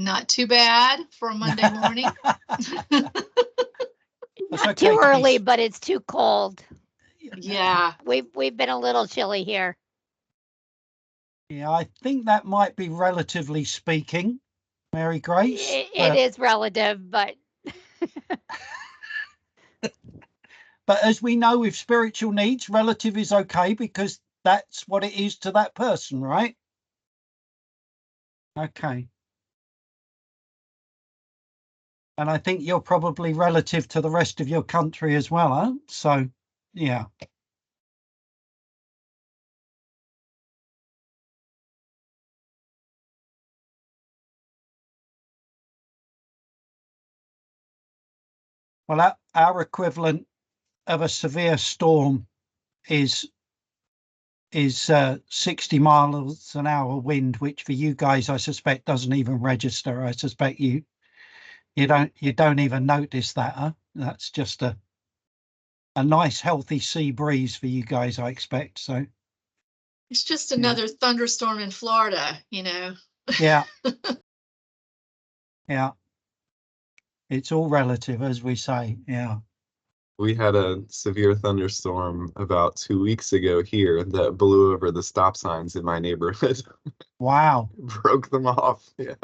Not too bad for a Monday morning. Not too early, but it's too cold. Yeah. We've been a little chilly here. Yeah, I think that might be relatively speaking, Mary Grace. It is relative, but but as we know with spiritual needs, relative is okay because that's what it is to that person, right? Okay. And I think you're probably relative to the rest of your country as well, huh? So, yeah. Well, our equivalent of a severe storm is 60 miles an hour wind, which for you guys, I suspect, doesn't even register. I suspect you don't even notice that, huh? That's just a nice healthy sea breeze for you guys, I expect. So it's just another thunderstorm in Florida, you know. Yeah. Yeah. It's all relative, as we say. Yeah. We had a severe thunderstorm about 2 weeks ago here that blew over the stop signs in my neighborhood. Wow. Broke them off. Yeah.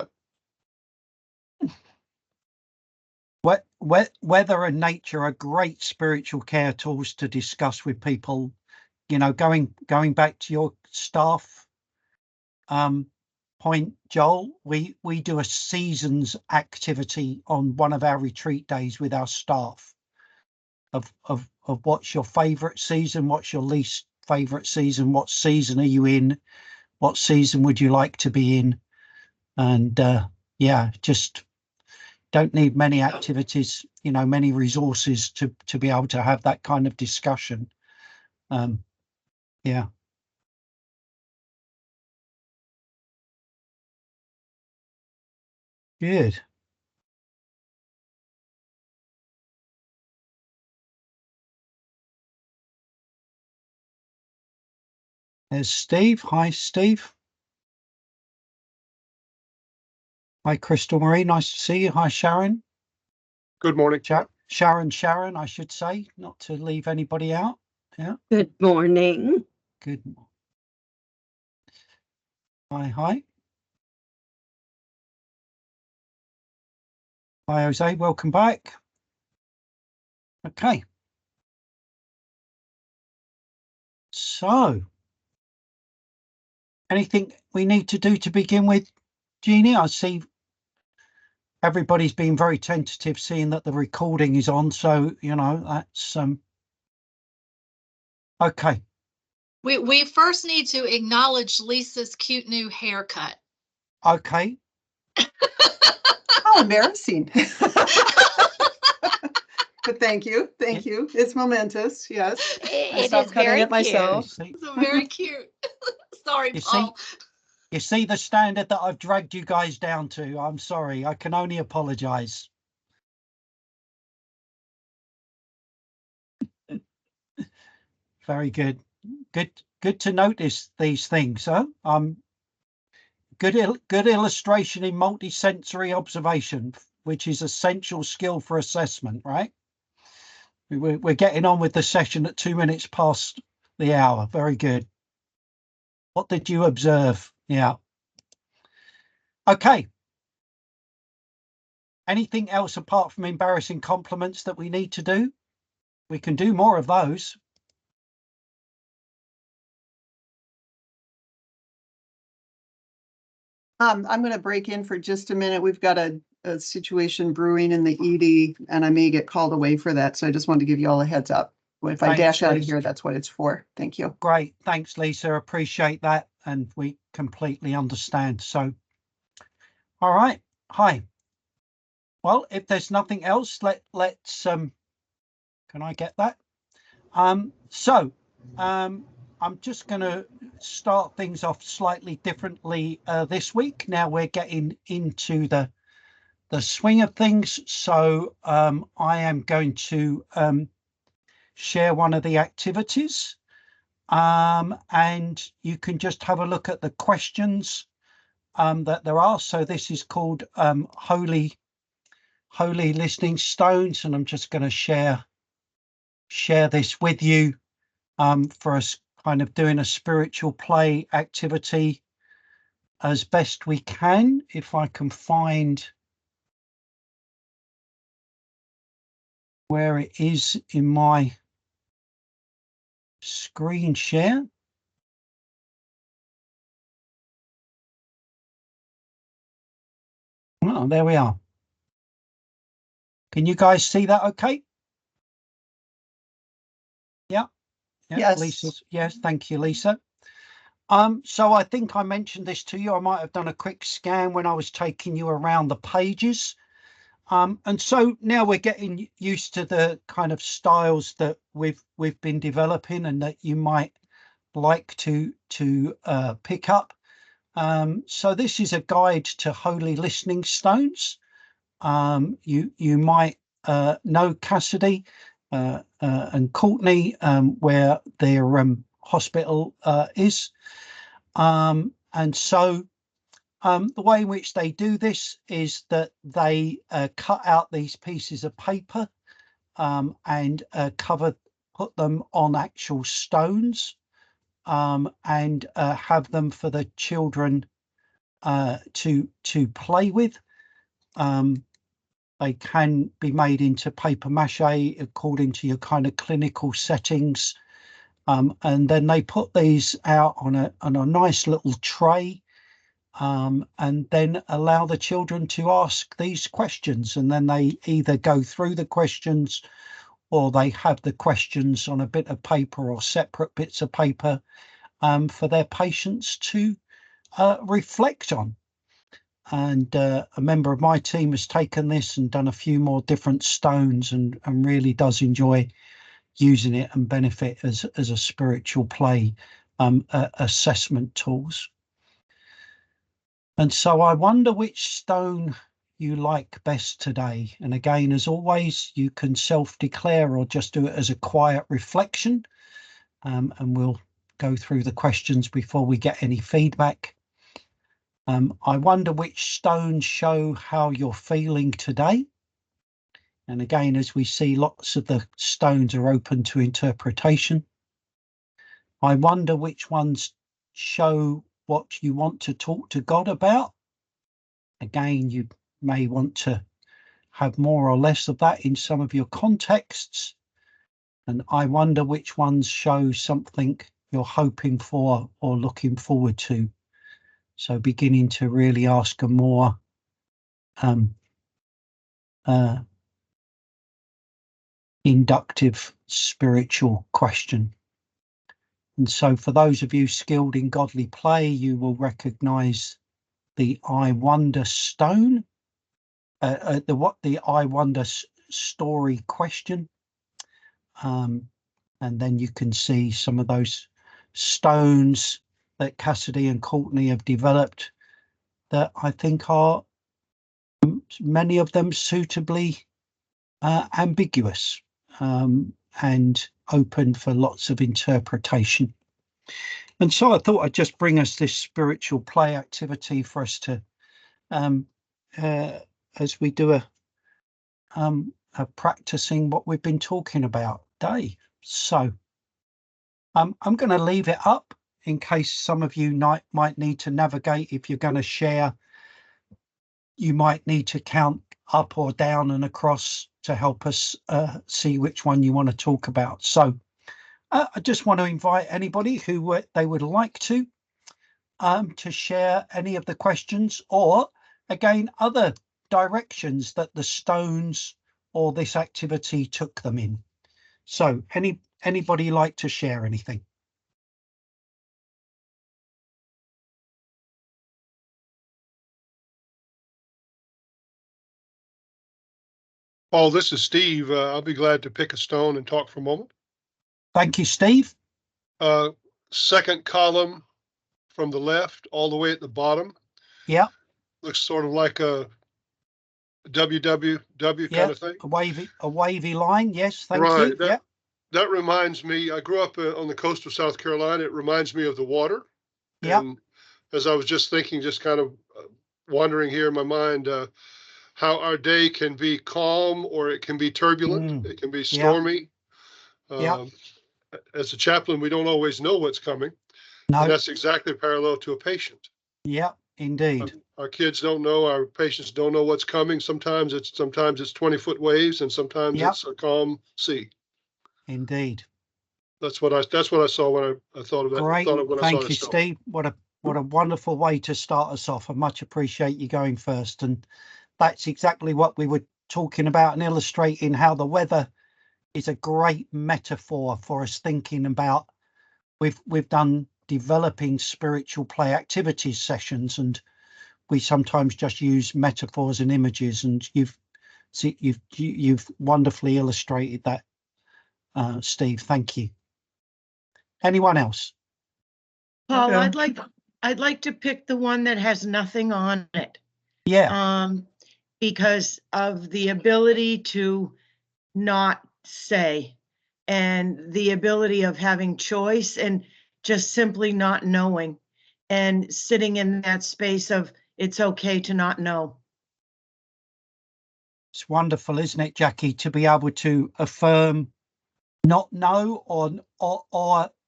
Weather and nature are great spiritual care tools to discuss with people. You know, going back to your staff point, Joel, we do a seasons activity on one of our retreat days with our staff of what's your favorite season, what's your least favorite season, what season are you in, what season would you like to be in, and yeah, just don't need many activities, you know, many resources to be able to have that kind of discussion. Yeah. Good. There's Steve. Hi, Steve. Hi, Crystal Marie. Nice to see you. Hi, Sharon. Good morning. Sharon, I should say, not to leave anybody out. Yeah. Good morning. Good. Hi. Hi, Jose. Welcome back. Okay. So, anything we need to do to begin with, Jeannie? I see everybody's been very tentative, seeing that the recording is on. So, you know, that's okay. We first need to acknowledge Lisa's cute new haircut. Okay. How embarrassing. But thank you. It's momentous. Yes. I stopped cutting it myself. It's very cute. Sorry, Paul. You see the standard that I've dragged you guys down to. I'm sorry. I can only apologize. Very good. Good to notice these things, huh? Good illustration in multi-sensory observation, which is essential skill for assessment, right? We're getting on with the session at 2 minutes past the hour. Very good. What did you observe? Yeah. Okay. Anything else apart from embarrassing compliments that we need to do? We can do more of those. I'm going to break in for just a minute. We've got a situation brewing in the ED, and I may get called away for that. So I just wanted to give you all a heads up. If I dash out of here, that's what it's for. Thank you. Great. Thanks, Lisa. Appreciate that. And we completely understand. So, all right. Hi. Well, if there's nothing else, let's can I get that? I'm just going to start things off slightly differently this week. Now we're getting into the swing of things. So I am going to share one of the activities, and you can just have a look at the questions that there are. So this is called Holy Listening Stones, and I'm just going to share this with you for us kind of doing a spiritual play activity as best we can. If I can find where it is in my screen share. Oh, there we are. Can you guys see that okay? Yeah. Yes. Lisa. Yes, thank you, Lisa. So I think I mentioned this to you. I might have done a quick scan when I was taking you around the pages. And so now we're getting used to the kind of styles that we've been developing and that you might like to pick up. So this is a guide to holy listening stones. You might know Cassidy and Courtney, where their hospital is. And so the way in which they do this is that they cut out these pieces of paper and put them on actual stones and have them for the children to play with. They can be made into paper mache according to your kind of clinical settings. And then they put these out on a nice little tray and then allow the children to ask these questions. And then they either go through the questions or they have the questions on a bit of paper or separate bits of paper for their patients to reflect on. And a member of my team has taken this and done a few more different stones and really does enjoy using it and benefit as a spiritual play assessment tools. And so I wonder which stone you like best today. And again, as always, you can self-declare or just do it as a quiet reflection. And we'll go through the questions before we get any feedback. I wonder which stones show how you're feeling today. And again, as we see, lots of the stones are open to interpretation. I wonder which ones show what you want to talk to God about. Again, you may want to have more or less of that in some of your contexts. And I wonder which ones show something you're hoping for or looking forward to. So beginning to really ask a more inductive spiritual question. And so for those of you skilled in godly play, you will recognize the I wonder stone, the I wonder story question. And then you can see some of those stones that Cassidy and Courtney have developed that I think are many of them suitably ambiguous and open for lots of interpretation. And so I thought I'd just bring us this spiritual play activity for us to, as we do a practicing what we've been talking about day. So I'm going to leave it up in case some of you might need to navigate. If you're going to share, you might need to count up or down and across to help us see which one you want to talk about. So I just want to invite anybody who they would like to share any of the questions or, again, other directions that the stones or this activity took them in. So anybody like to share anything? Paul, this is Steve. I'll be glad to pick a stone and talk for a moment. Thank you, Steve. Second column from the left, all the way at the bottom. Yeah. Looks sort of like a WWW kind of thing. A wavy line. Yes, thank you. That reminds me, I grew up on the coast of South Carolina. It reminds me of the water. Yeah. And as I was just thinking, just kind of wandering here in my mind, how our day can be calm or it can be turbulent. It can be stormy. As a chaplain, we don't always know what's coming. No. And that's exactly parallel to a patient. Yeah, indeed. Our kids don't know, our patients don't know what's coming. Sometimes it's 20-foot waves, and sometimes it's a calm sea. Indeed. That's what I saw when I thought of that. Great. Thought of when I Thank saw you, this film. Steve. What a wonderful way to start us off. I much appreciate you going first. And that's exactly what we were talking about and illustrating how the weather is a great metaphor for us thinking about. We've done developing spiritual play activities sessions, and we sometimes just use metaphors and images, and you've wonderfully illustrated that, Steve. Thank you. Anyone else? Paul, I'd like to pick the one that has nothing on it. Yeah. Because of the ability to not say, and the ability of having choice and just simply not knowing, and sitting in that space of it's okay to not know. It's wonderful, isn't it, Jackie, to be able to affirm not know or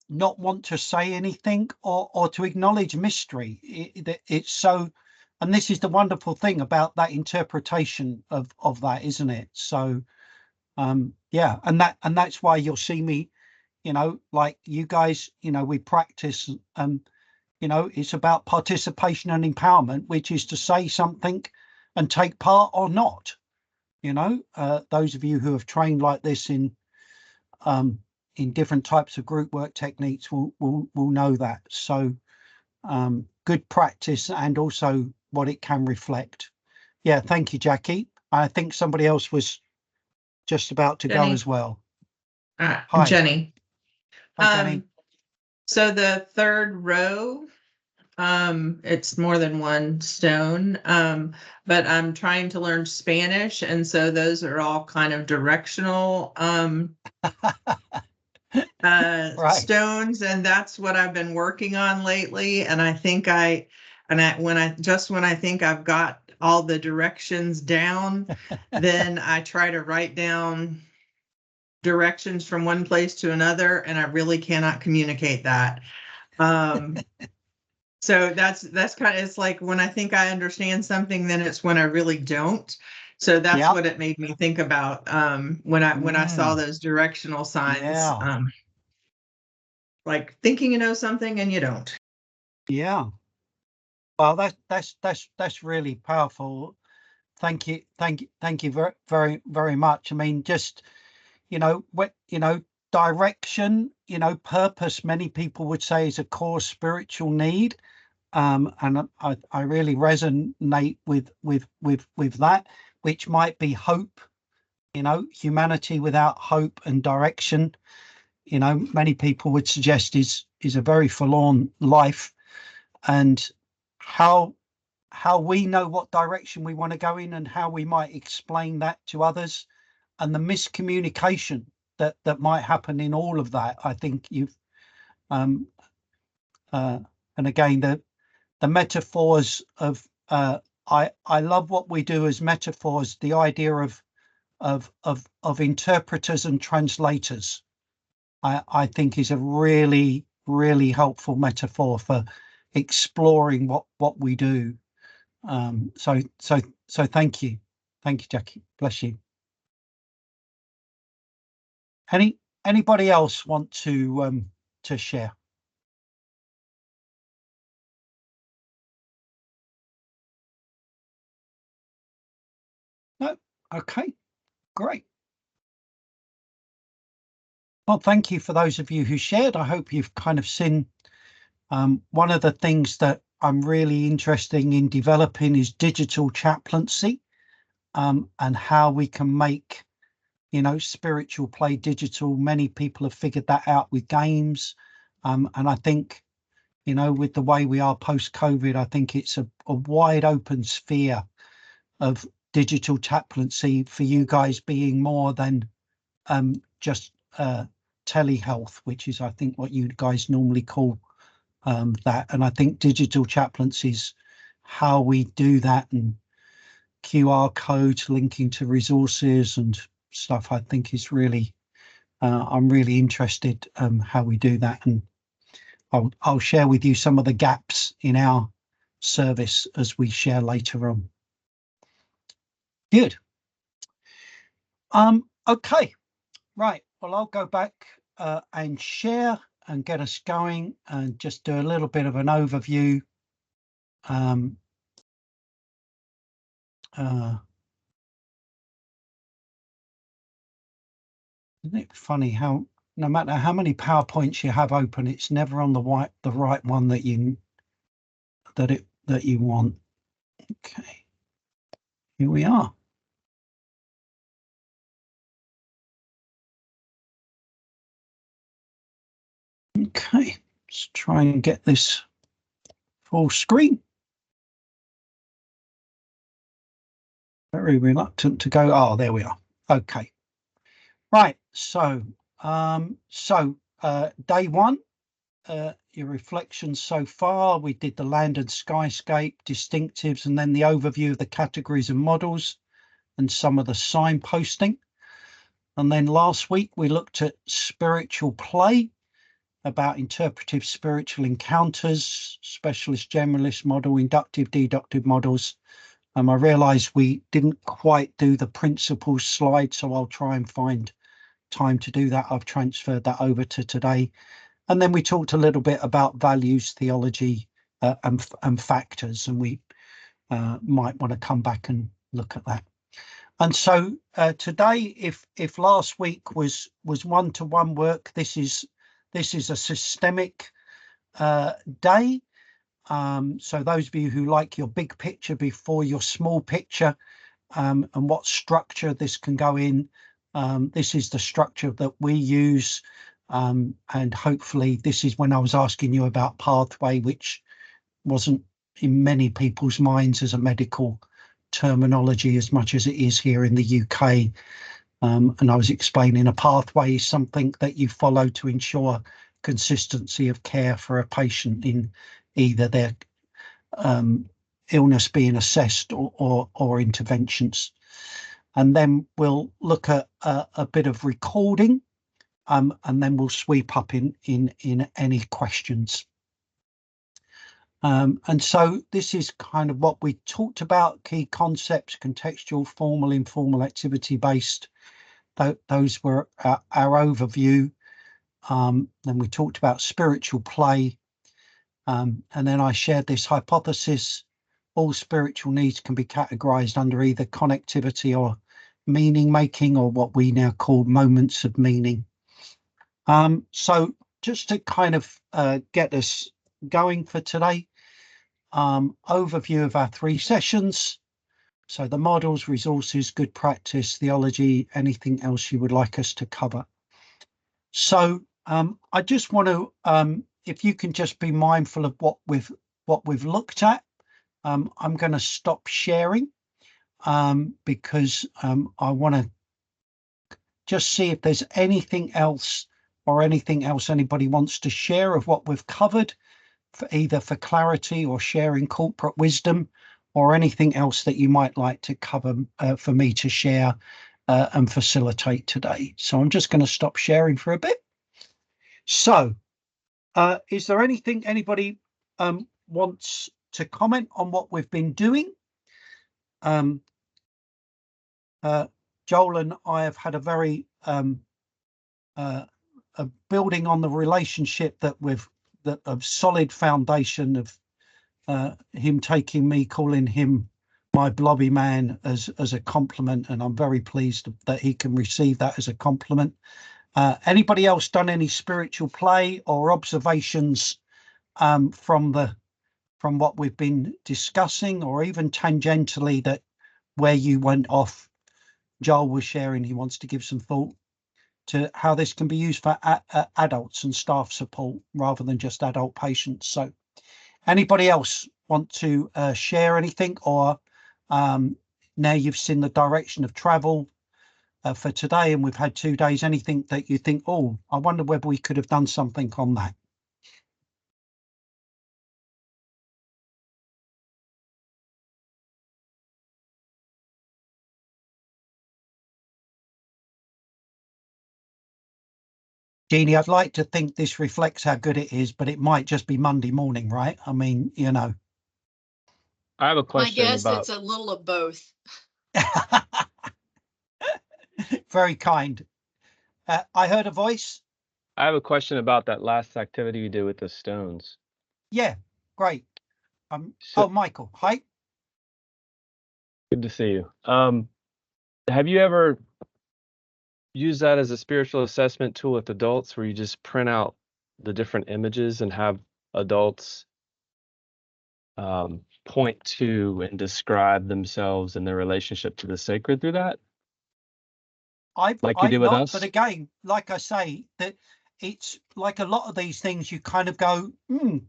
not want to say anything or to acknowledge mystery. It's so, and this is the wonderful thing about that interpretation of that, isn't it? So yeah, and that's why you'll see me, like you guys, we practice, it's about participation and empowerment, which is to say something and take part or not. Those of you who have trained like this in different types of group work techniques will know that. So good practice, and also what it can reflect. Yeah, thank you, Jackie. I think somebody else was just about to go as well. Hi, Jenny. Hi, Jenny. So the third row, it's more than one stone, but I'm trying to learn Spanish, and so those are all kind of directional Right. stones, and that's what I've been working on lately. And I think when I think I've got all the directions down, then I try to write down directions from one place to another, and I really cannot communicate that. So that's kind of, it's like when I think I understand something, then it's when I really don't. So that's what it made me think about when I saw those directional signs. Like thinking you know something and you don't. Yeah. Well, that's really powerful. Thank you very, very, very much. I mean, just direction, purpose, many people would say, is a core spiritual need. And I really resonate with that, which might be hope. Humanity without hope and direction, many people would suggest is a very forlorn life. And how we know what direction we want to go in and how we might explain that to others, and the miscommunication that might happen in all of that. I think you've and again, the metaphors of I love what we do as metaphors, the idea of interpreters and translators. I think is a really, really helpful metaphor for exploring what we do. So thank you, Jackie. Bless you. Anybody else want to share? No. Okay. Great. Well, thank you for those of you who shared. I hope you've kind of seen one of the things that I'm really interested in developing is digital chaplaincy, and how we can make, spiritual play digital. Many people have figured that out with games. And I think, with the way we are post-COVID, I think it's a wide open sphere of digital chaplaincy for you guys being more than just telehealth, which is, I think, what you guys normally call that. And I think digital chaplaincy how we do that, and QR codes linking to resources and stuff, I think is really, I'm really interested how we do that, and I'll share with you some of the gaps in our service as we share later on. Good. Okay, right. Well, I'll go back and share and get us going and just do a little bit of an overview. Isn't it funny how no matter how many PowerPoints you have open, it's never on the right one that you want. Okay, here we are. Okay, let's try and get this full screen. Very reluctant to go. Oh, there we are. Okay. Right. So, day one, your reflections so far. We did the land and skyscape, distinctives, and then the overview of the categories and models and some of the signposting. And then last week we looked at spiritual play, about interpretive spiritual encounters, specialist generalist model, inductive deductive models. I realised we didn't quite do the principles slide, so I'll try and find time to do that. I've transferred that over to today. And then we talked a little bit about values, theology, and factors, and we might want to come back and look at that. And so today, if last week was one-to-one work, this is a systemic day. So those of you who like your big picture before your small picture, and what structure this can go in, this is the structure that we use, and hopefully this is when I was asking you about pathway, which wasn't in many people's minds as a medical terminology as much as it is here in the UK. And I was explaining a pathway is something that you follow to ensure consistency of care for a patient in either their illness being assessed or interventions. And then we'll look at a bit of recording, and then we'll sweep up in any questions. And so this is kind of what we talked about: key concepts, contextual, formal, informal, activity based. Those were our overview. Then we talked about spiritual play, and then I shared this hypothesis: all spiritual needs can be categorized under either connectivity or meaning making, or what we now call moments of meaning. So just to kind of get us going for today, overview of our 3 sessions. So the models, resources, good practice, theology, anything else you would like us to cover. So I just want to, if you can just be mindful of what we've looked at. I'm going to stop sharing because I want to just see if there's anything else anybody wants to share of what we've covered, for either for clarity or sharing corporate wisdom, or anything else that you might like to cover for me to share and facilitate today. So I'm just going to stop sharing for a bit. So is there anything anybody wants to comment on what we've been doing? Joel and I have had a very building on the relationship that of solid foundation of him taking me, calling him my blobby man as a compliment, and I'm very pleased that he can receive that as a compliment. Anybody else done any spiritual play or observations from what we've been discussing, or even tangentially that where you went off? Joel was sharing he wants to give some thought to how this can be used for adults and staff support rather than just adult patients. So anybody else want to share anything, or now you've seen the direction of travel for today and we've had 2 days, anything that you think, oh, I wonder whether we could have done something on that? Jeannie, I'd like to think this reflects how good it is, but it might just be Monday morning, right? I mean, you know. I have a My question guess about. it's a little of both. Very kind. I heard a voice. I have a question about that last activity you did with the stones. Yeah, great. So- Oh, Michael, hi. Good to see you. Have you ever used that as a spiritual assessment tool with adults, where you just print out the different images and have adults point to and describe themselves and their relationship to the sacred through that? Like you did with us? But again, like I say, that it's like a lot of these things you kind of go,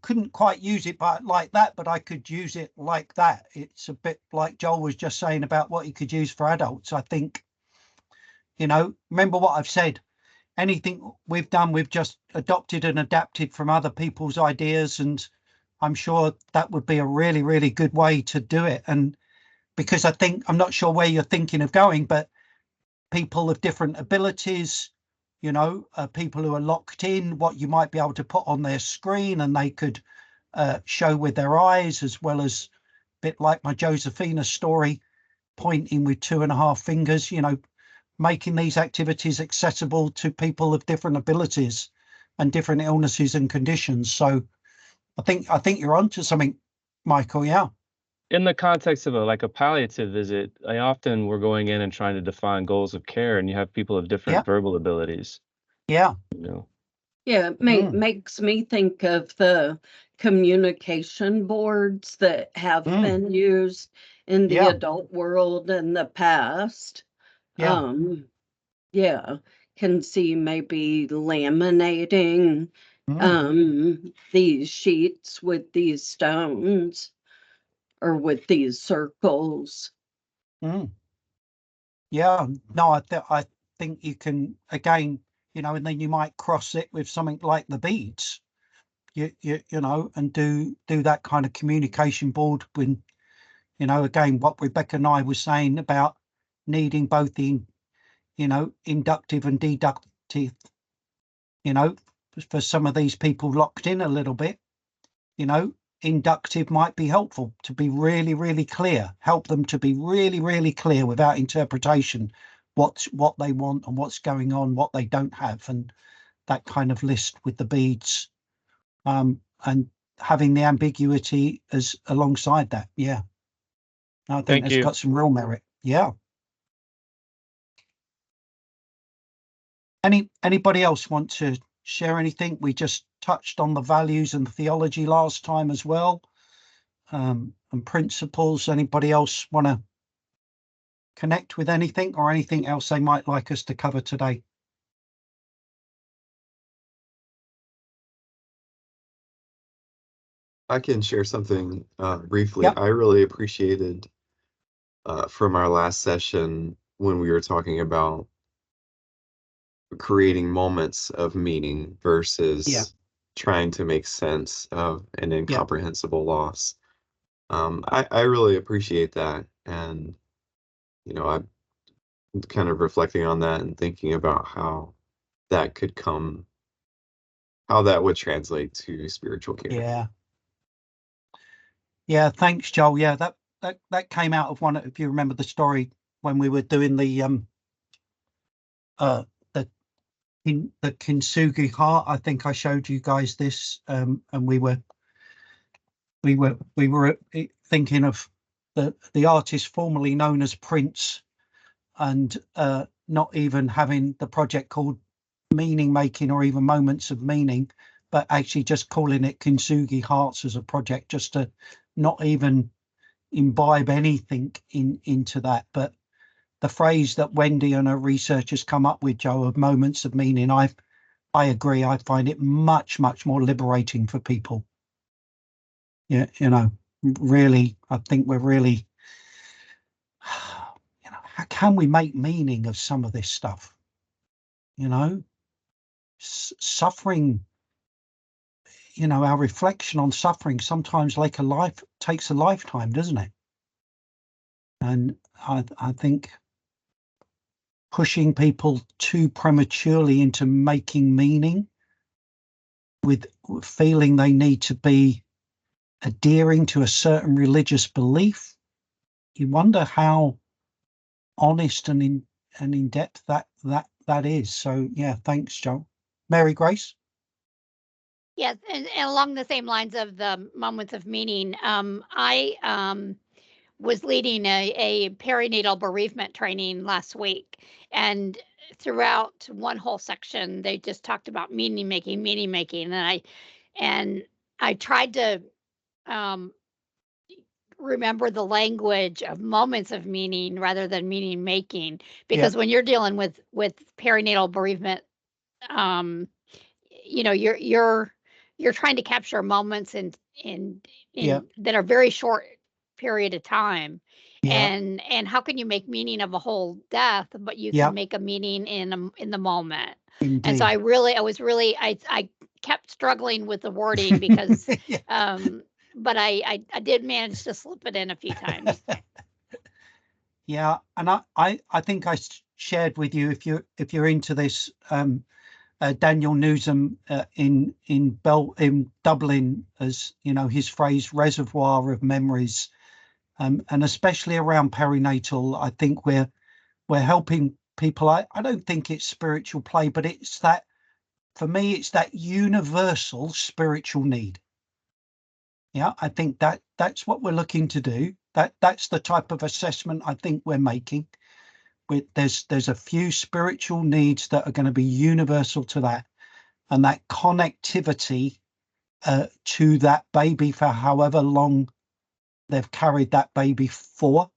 couldn't quite use it but like that, but I could use it like that. It's a bit like Joel was just saying about what he could use for adults. I think, you know, remember what I've said, anything we've done, we've just adopted and adapted from other people's ideas, and I'm sure that would be a really, really good way to do it. And because I think, I'm not sure where you're thinking of going, but people of different abilities, you know, people who are locked in, what you might be able to put on their screen and they could show with their eyes, as well as a bit like my Josephina story, pointing with 2.5 fingers, you know, making these activities accessible to people of different abilities and different illnesses and conditions. So I think you're onto something, Michael. Yeah. In the context of a palliative visit, we're going in and trying to define goals of care, and you have people of different verbal abilities. Yeah. You know. Yeah, it makes me think of the communication boards that have been used in the adult world in the past. Yeah. Yeah, can see maybe laminating these sheets with these stones or with these circles. Yeah, no, I think you can, again, you know, and then you might cross it with something like the beads, you know, and do that kind of communication board when, you know, again, what Rebecca and I were saying about needing both the, you know, inductive and deductive, you know, for some of these people locked in a little bit, you know, inductive might be helpful to be really, really clear, help them to be really, really clear without interpretation, what they want and what's going on, what they don't have, and that kind of list with the beads, and having the ambiguity as alongside that. Yeah, I think it's got some real merit. Yeah. Anybody else want to share anything? We just touched on the values and theology last time as well, and principles. Anybody else want to connect with anything or anything else they might like us to cover today? I can share something briefly. Yep. I really appreciated from our last session when we were talking about creating moments of meaning versus trying to make sense of an incomprehensible loss. I really appreciate that. And, you know, I'm kind of reflecting on that and thinking about how that could come, how that would translate to spiritual care. Yeah, thanks, Joel. Yeah, that came out of one, if you remember the story, when we were doing the kintsugi heart. I think I showed you guys this, and we were thinking of the artist formerly known as Prince, and not even having the project called Meaning Making or even Moments of Meaning, but actually just calling it Kintsugi Hearts as a project, just to not even imbibe anything into that. But the phrase that Wendy and her researchers come up with, Joe, of moments of meaning, I agree. I find it much, much more liberating for people. Yeah, you know, really, I think we're really, you know, how can we make meaning of some of this stuff? You know, suffering, you know, our reflection on suffering sometimes takes a lifetime, doesn't it? And I think pushing people too prematurely into making meaning with feeling they need to be adhering to a certain religious belief. You wonder how honest and in depth that is. So yeah, thanks, Joe. Mary Grace. Yes, and along the same lines of the moments of meaning, I was leading a perinatal bereavement training last week, and throughout one whole section, they just talked about meaning making, and I tried to remember the language of moments of meaning rather than meaning making, because when you're dealing with perinatal bereavement, you know, you're trying to capture moments in that are very short period of time. And how can you make meaning of a whole death, but you can make a meaning in the moment. Indeed. And so I kept struggling with the wording because but I did manage to slip it in a few times. Yeah, and I think I shared with you, if you're into this, Daniel Newsom in Dublin, as you know, his phrase reservoir of memories, and especially around perinatal, I think we're helping people. I don't think it's spiritual play, but it's that, for me, it's that universal spiritual need. Yeah, I think that's what we're looking to do. That's the type of assessment I think we're making. There's a few spiritual needs that are going to be universal to that, and that connectivity to that baby for however long they've carried that baby for.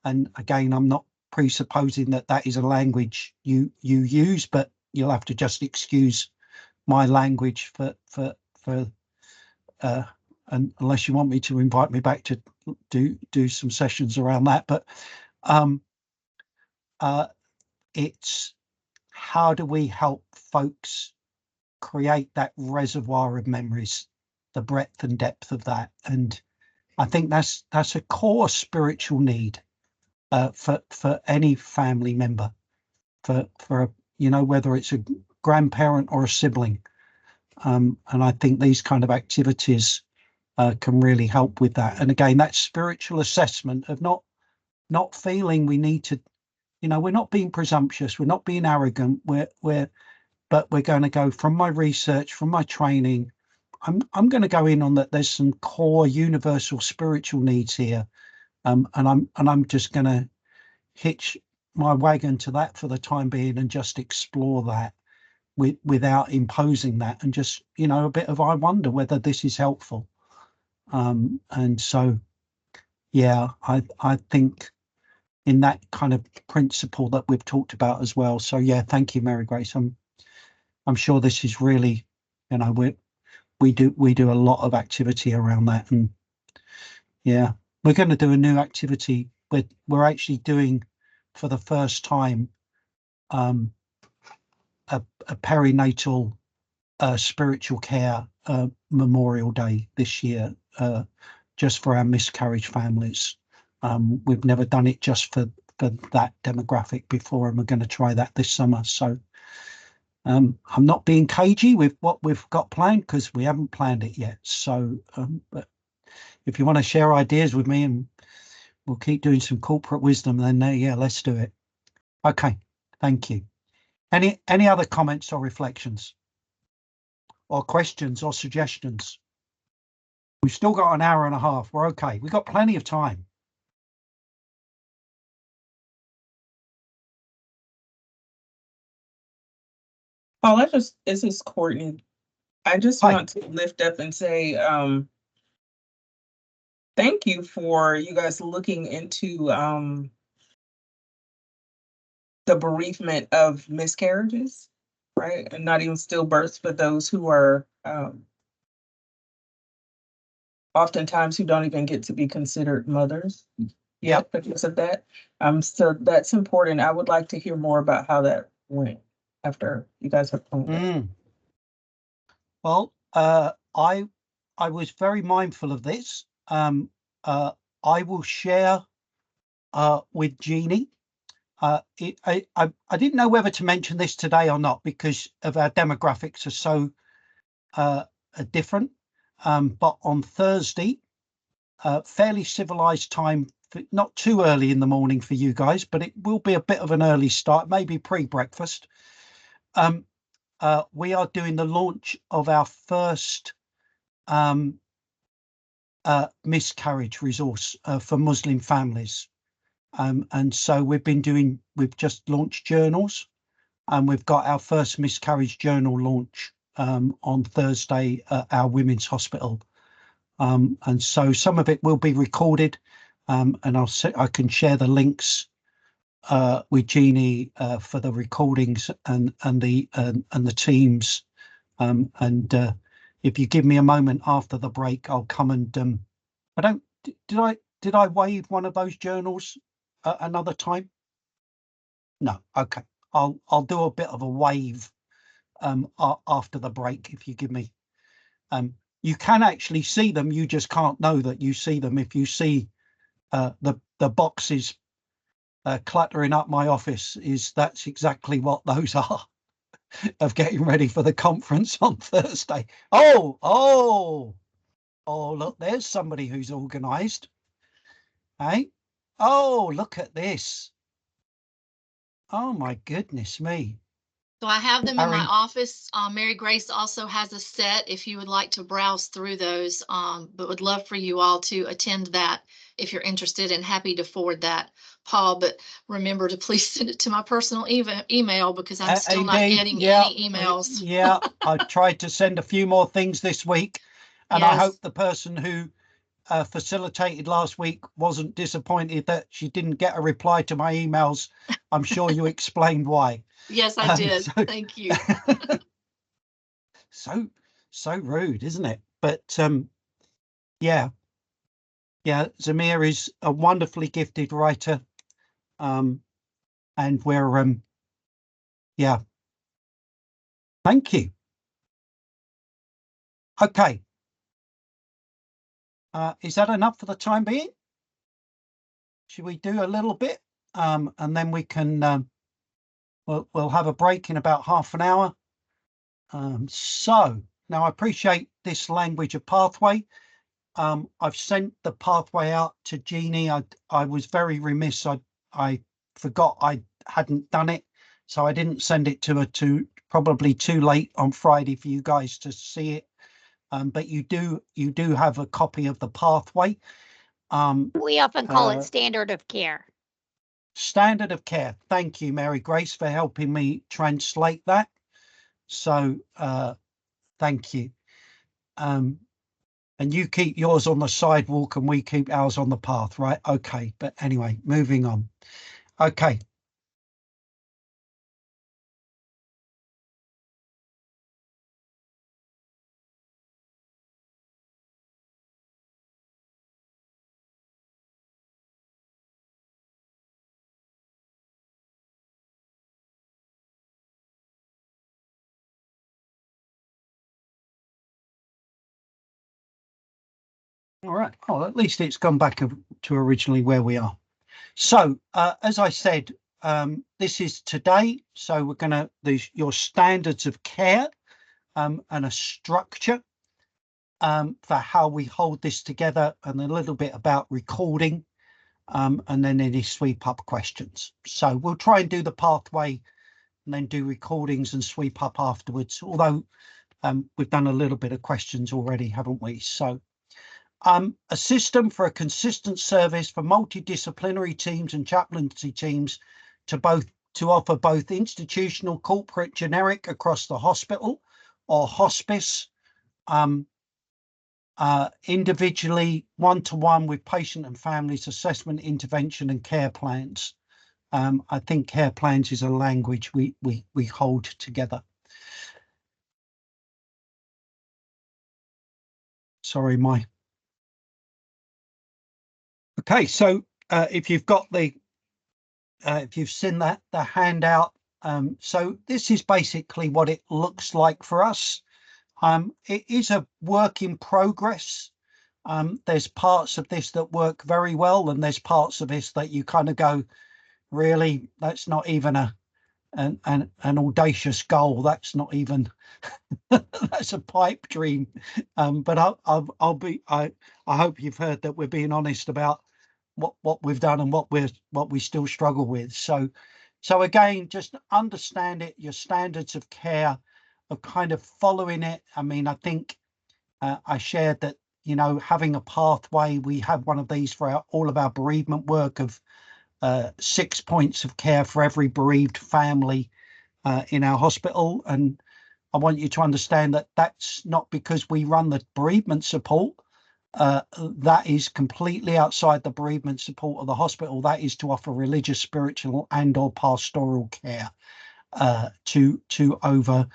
And again, I'm not presupposing that is a language you use, but you'll have to just excuse my language for unless you want me to invite me back to do some sessions around that. But it's how do we help folks create that reservoir of memories, the breadth and depth of that. And I think that's a core spiritual need for any family member, for you know, whether it's a grandparent or a sibling. And I think these kind of activities can really help with that. And again, that spiritual assessment of not feeling we need to, you know, we're not being presumptuous, we're not being arrogant, but we're going to go from my research, from my training. I'm going to go in on that. There's some core universal spiritual needs here, and I'm just going to hitch my wagon to that for the time being and just explore that without imposing that, and just, you know, a bit of, I wonder whether this is helpful. And so, yeah, I think in that kind of principle that we've talked about as well. So yeah, thank you, Mary Grace. I'm sure this is really, you know, we do a lot of activity around that. And yeah, we're going to do a new activity. We're actually doing for the first time a perinatal spiritual care Memorial Day this year, just for our miscarriage families. We've never done it just for that demographic before, and we're going to try that this summer. So I'm not being cagey with what we've got planned, because we haven't planned it yet. So but if you want to share ideas with me, and we'll keep doing some corporate wisdom, then yeah, let's do it. Okay, thank you. Any other comments or reflections or questions or suggestions? We've still got an hour and a half. We're okay. We've got plenty of time. Oh, this is Courtney. I just want to lift up and say thank you for you guys looking into the bereavement of miscarriages, right? And not even stillbirths, but those who are oftentimes who don't even get to be considered mothers yet because of that. So that's important. I would like to hear more about how that went after you guys have planned. Well, I was very mindful of this. I will share with Jeannie I didn't know whether to mention this today or not because of our demographics are so different. But on Thursday, fairly civilized time, not too early in the morning for you guys, but it will be a bit of an early start, maybe pre-breakfast. We are doing the launch of our first miscarriage resource for Muslim families. And so we've just launched journals, and we've got our first miscarriage journal launch on Thursday at our women's hospital. And so some of it will be recorded, and I can share the links with Jeannie for the recordings and the teams. And if you give me a moment after the break, I'll come and did I wave one of those journals another time? No. Okay. I'll do a bit of a wave after the break if you give me. You can actually see them. You just can't know that you see them. If you see the boxes cluttering up my office, that's exactly what those are of getting ready for the conference on Thursday. Oh, look, there's somebody who's organized. Hey, oh, look at this. Oh my goodness me. So I have them in my office. Mary Grace also has a set if you would like to browse through those, but would love for you all to attend that if you're interested, and happy to forward that, Paul. But remember to please send it to my personal email because I'm still not getting any emails. Yeah, I tried to send a few more things this week, and yes. I hope the person who facilitated last week wasn't disappointed that she didn't get a reply to my emails. I'm sure you explained why. Yes, I did. Thank you. so rude, isn't it? But yeah, Zamir is a wonderfully gifted writer, and we're yeah. Thank you. Okay. Is that enough for the time being? Should we do a little bit, and then we can we'll have a break in about half an hour. So now I appreciate this language of pathway. I've sent the pathway out to Jeannie. I was very remiss. I forgot I hadn't done it, so I didn't send it to her probably too late on Friday for you guys to see it. But you do have a copy of the pathway. We often call it standard of care. Standard of care. Thank you, Mary Grace, for helping me translate that. So thank you. And you keep yours on the sidewalk and we keep ours on the path, right? Okay, but anyway, moving on. Okay. All right. Oh, at least it's gone back to originally where we are. So, as I said, this is today. So we're going to your standards of care and a structure for how we hold this together, and a little bit about recording, and then any sweep up questions. So we'll try and do the pathway and then do recordings and sweep up afterwards. Although we've done a little bit of questions already, haven't we? So. A system for a consistent service for multidisciplinary teams and chaplaincy teams to offer both institutional, corporate, generic across the hospital or hospice, individually, one-to-one with patient and families, assessment, intervention and care plans. I think care plans is a language we hold together. Sorry, Okay, so if you've got if you've seen the handout, so this is basically what it looks like for us. It is a work in progress. There's parts of this that work very well, and there's parts of this that you kind of go, really, that's not even an audacious goal. That's not even that's a pipe dream. But I hope you've heard that we're being honest about what we've done and what we still struggle with. So again, just understand it, your standards of care, of kind of following it. I mean, I think I shared that, you know, having a pathway, we have one of these for all of our bereavement work of 6 points of care for every bereaved family in our hospital. And I want you to understand that that's not because we run the bereavement support. That is completely outside the bereavement support of the hospital. That is to offer religious, spiritual and or pastoral care to over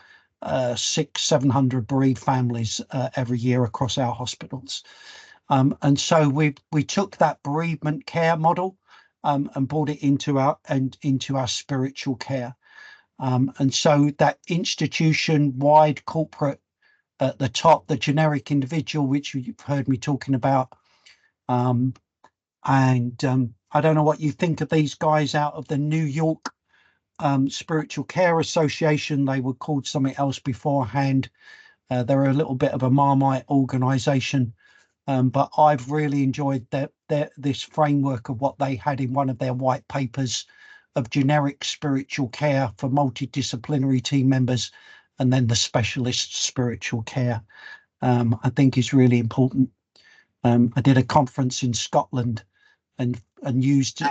600-700 bereaved families every year across our hospitals. And so we took that bereavement care model and brought it into our spiritual care. And so that institution-wide corporate at the top, the generic individual, which you've heard me talking about. I don't know what you think of these guys out of the New York Spiritual Care Association. They were called something else beforehand. They're a little bit of a Marmite organization, but I've really enjoyed this framework of what they had in one of their white papers of generic spiritual care for multidisciplinary team members, and then the specialist spiritual care. I think is really important. I did a conference in Scotland and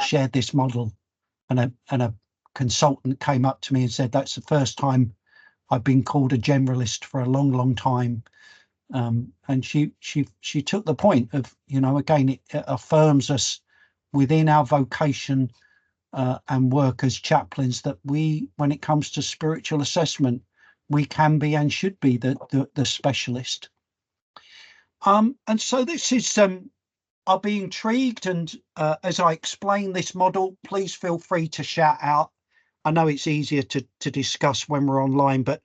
shared this model, and a consultant came up to me and said, that's the first time I've been called a generalist for a long time. And she took the point of, you know, again, it affirms us within our vocation and work as chaplains that when it comes to spiritual assessment, we can be and should be the specialist. And so this is, I'll be intrigued, and as I explain this model, please feel free to shout out. I know it's easier to discuss when we're online, but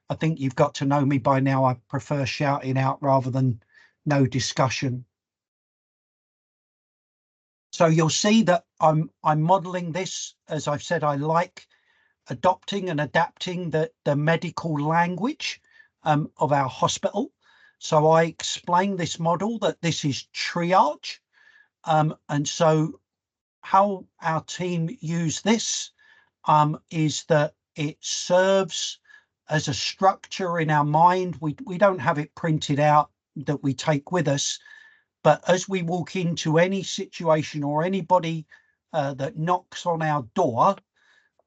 I think you've got to know me by now. I prefer shouting out rather than no discussion. So you'll see that I'm modeling this. As I've said, I like adopting and adapting the medical language of our hospital. So I explain this model that this is triage. And so how our team use this is that it serves as a structure in our mind. We don't have it printed out that we take with us, but as we walk into any situation or anybody that knocks on our door,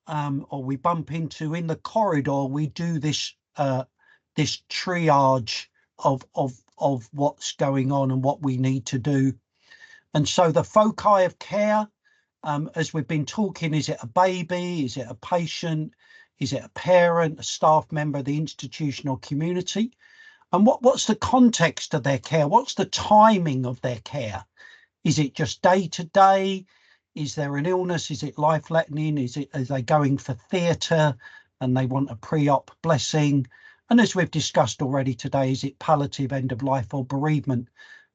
or we bump into in the corridor, we do this this triage of what's going on and what we need to do. And so the foci of care, as we've been talking, is it a baby? Is it a patient? Is it a parent, a staff member, the institutional community? And what's the context of their care? What's the timing of their care? Is it just day to day? Is there an illness? Is it life-threatening? Are they going for theatre and they want a pre-op blessing? And as we've discussed already today, is it palliative, end of life, or bereavement?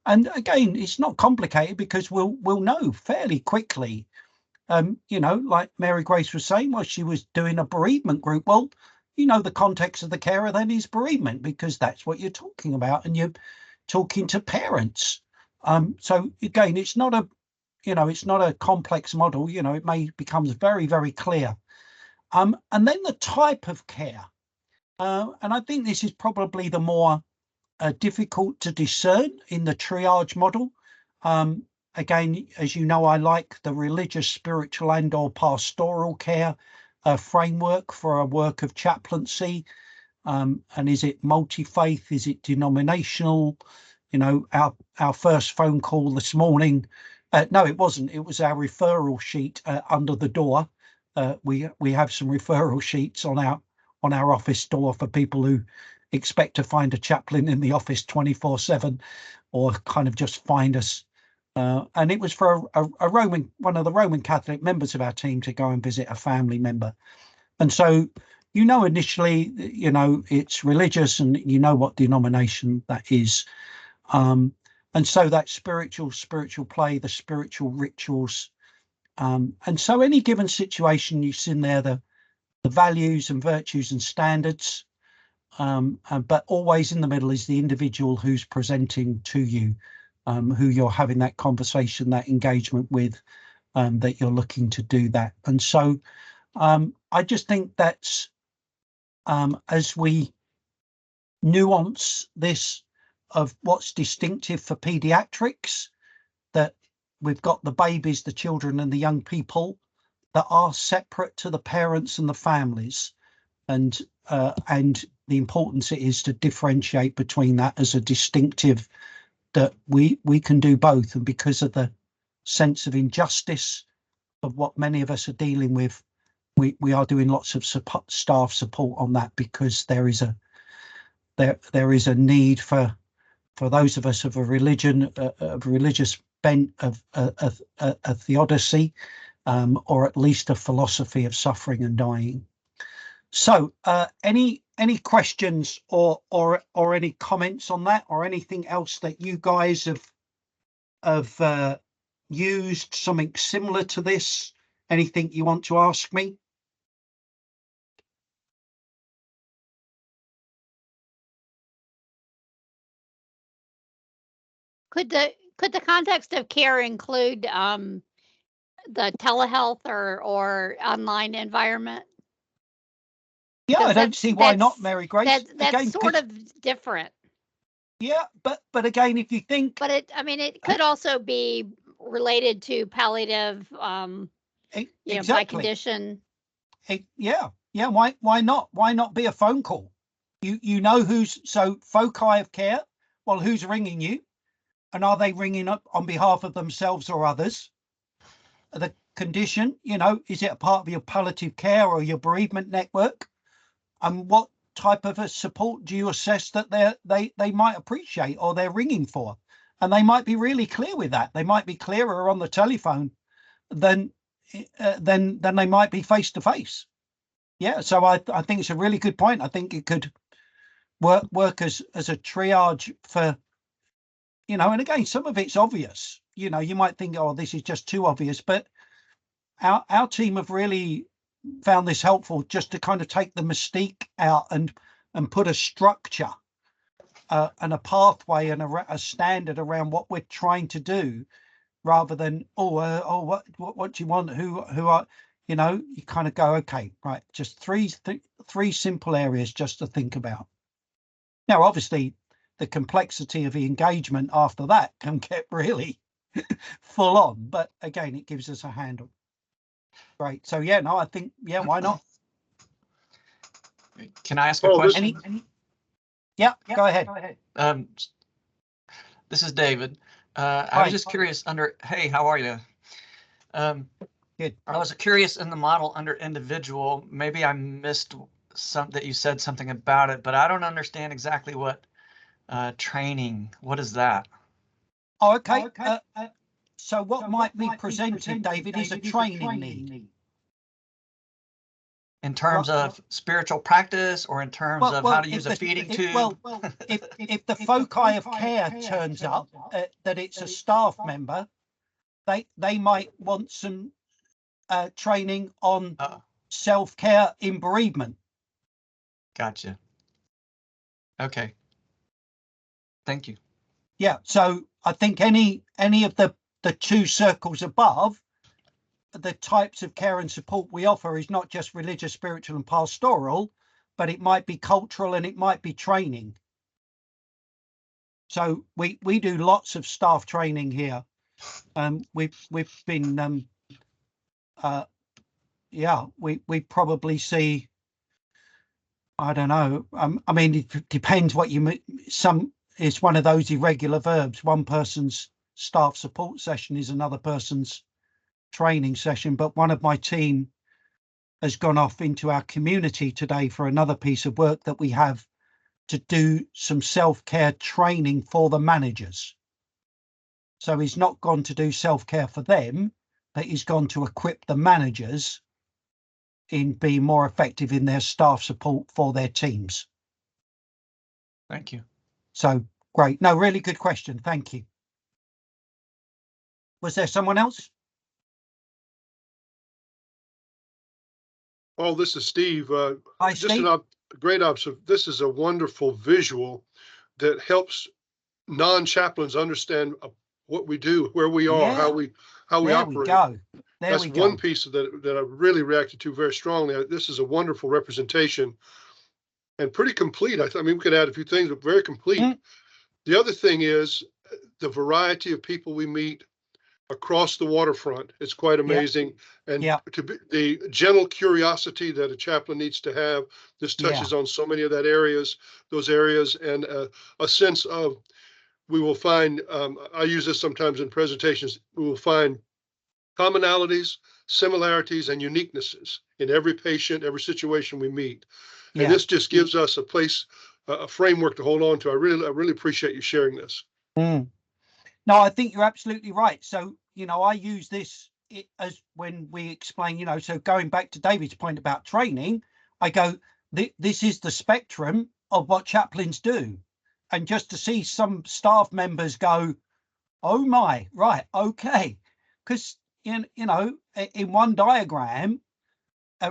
And again, it's not complicated because we'll know fairly quickly. You know, like Mary Grace was saying, well, she was doing a bereavement group. Well, you know, the context of the carer then is bereavement, because that's what you're talking about, and you're talking to parents. So again, it's not a complex model. You know, it becomes very, very clear. And then the type of care, and I think this is probably the more difficult to discern in the triage model. Again, as you know, I like the religious, spiritual and or pastoral care framework for a work of chaplaincy. And is it multi-faith? Is it denominational? You know, our first phone call this morning, no, it wasn't. It was our referral sheet under the door. We have some referral sheets on our office door for people who expect to find a chaplain in the office 24/7, or kind of just find us. And it was for one of the Roman Catholic members of our team to go and visit a family member. And so, you know, initially, you know, it's religious and you know what denomination that is. And so that spiritual play, the spiritual rituals, And so any given situation, you've seen there the values and virtues and standards, but always in the middle is the individual who's presenting to you, who you're having that conversation, that engagement with, that you're looking to do that. And so I just think that's, as we nuance this of what's distinctive for pediatrics, that we've got the babies, the children and the young people that are separate to the parents and the families, and the importance it is to differentiate between that as a distinctive, that we can do both. And because of the sense of injustice of what many of us are dealing with, we are doing lots of staff support on that, because there is a need for those of us of a religion, of religious bent, of a theodicy, or at least a philosophy of suffering and dying. So any questions or any comments on that, or anything else that you guys have used, something similar to this, anything you want to ask me? Could the context of care include the telehealth or online environment? Yeah, I don't see why not, Mary Grace. That's again, sort of different. Yeah, but again, if you think, but it could also be related to palliative, exactly. By condition. Yeah. Why not? Why not be a phone call? You know who's, so foci of care. Well, who's ringing you, and are they ringing up on behalf of themselves or others? The condition, is it a part of your palliative care or your bereavement network? And what type of a support do you assess that they might appreciate or they're ringing for? And they might be really clear with that. They might be clearer on the telephone than they might be face to face. Yeah, so I think it's a really good point. I think it could work as a triage for, and again, some of it's obvious. You might think, oh, this is just too obvious, but our team have really found this helpful, just to kind of take the mystique out and put a structure and a pathway and a standard around what we're trying to do, rather than what do you want, who are, you kind of go, okay, right, just three simple areas just to think about. Now, obviously, the complexity of the engagement after that can get really full on, but again, it gives us a handle. Great. So yeah, no, I think, yeah, why not? Can I ask a question? Yeah, go ahead. This is David. I was just curious hey, how are you? Good. I was curious in the model under individual, maybe I missed that you said something about it, but I don't understand exactly what training, what is that? Oh, okay. So what might be presented, David, is a training need. In terms of spiritual practice, or in terms of how to use a feeding tube? If the foci of care turns up, that it's a staff member, they might want some training on self-care in bereavement. Gotcha. Okay. Thank you. Yeah, so I think any of the two circles above, the types of care and support we offer is not just religious, spiritual and pastoral, but it might be cultural and it might be training. So we do lots of staff training here. We've been we probably see, I don't know, I mean, it depends what you mean. It's one of those irregular verbs. One person's staff support session is another person's training session, but one of my team has gone off into our community today for another piece of work that we have to do, some self-care training for the managers. So he's not gone to do self-care for them, but he's gone to equip the managers in being more effective in their staff support for their teams. Thank you. So great. No, really good question. Thank you. Was there someone else? Oh, this is Steve. Hi, Just Steve. a great observation. This is a wonderful visual that helps non-chaplains understand what we do, where we are, Yeah. how we There operate. we go. There That's we one go. piece of that I really reacted to very strongly. This is a wonderful representation and pretty complete. I mean, we could add a few things, but very complete. Mm. The other thing is the variety of people we meet across the waterfront. It's quite amazing. And to be the gentle curiosity that a chaplain needs to have. This touches on so many of those areas, and a sense of, we will find, I use this sometimes in presentations, we will find commonalities, similarities, and uniquenesses in every patient, every situation we meet. And this just gives us a place, a framework to hold on to. I really appreciate you sharing this. Mm. No, I think you're absolutely right. So, I use this as when we explain, so going back to David's point about training, I go, this is the spectrum of what chaplains do. And just to see some staff members go, oh my, right, okay. Because, in one diagram,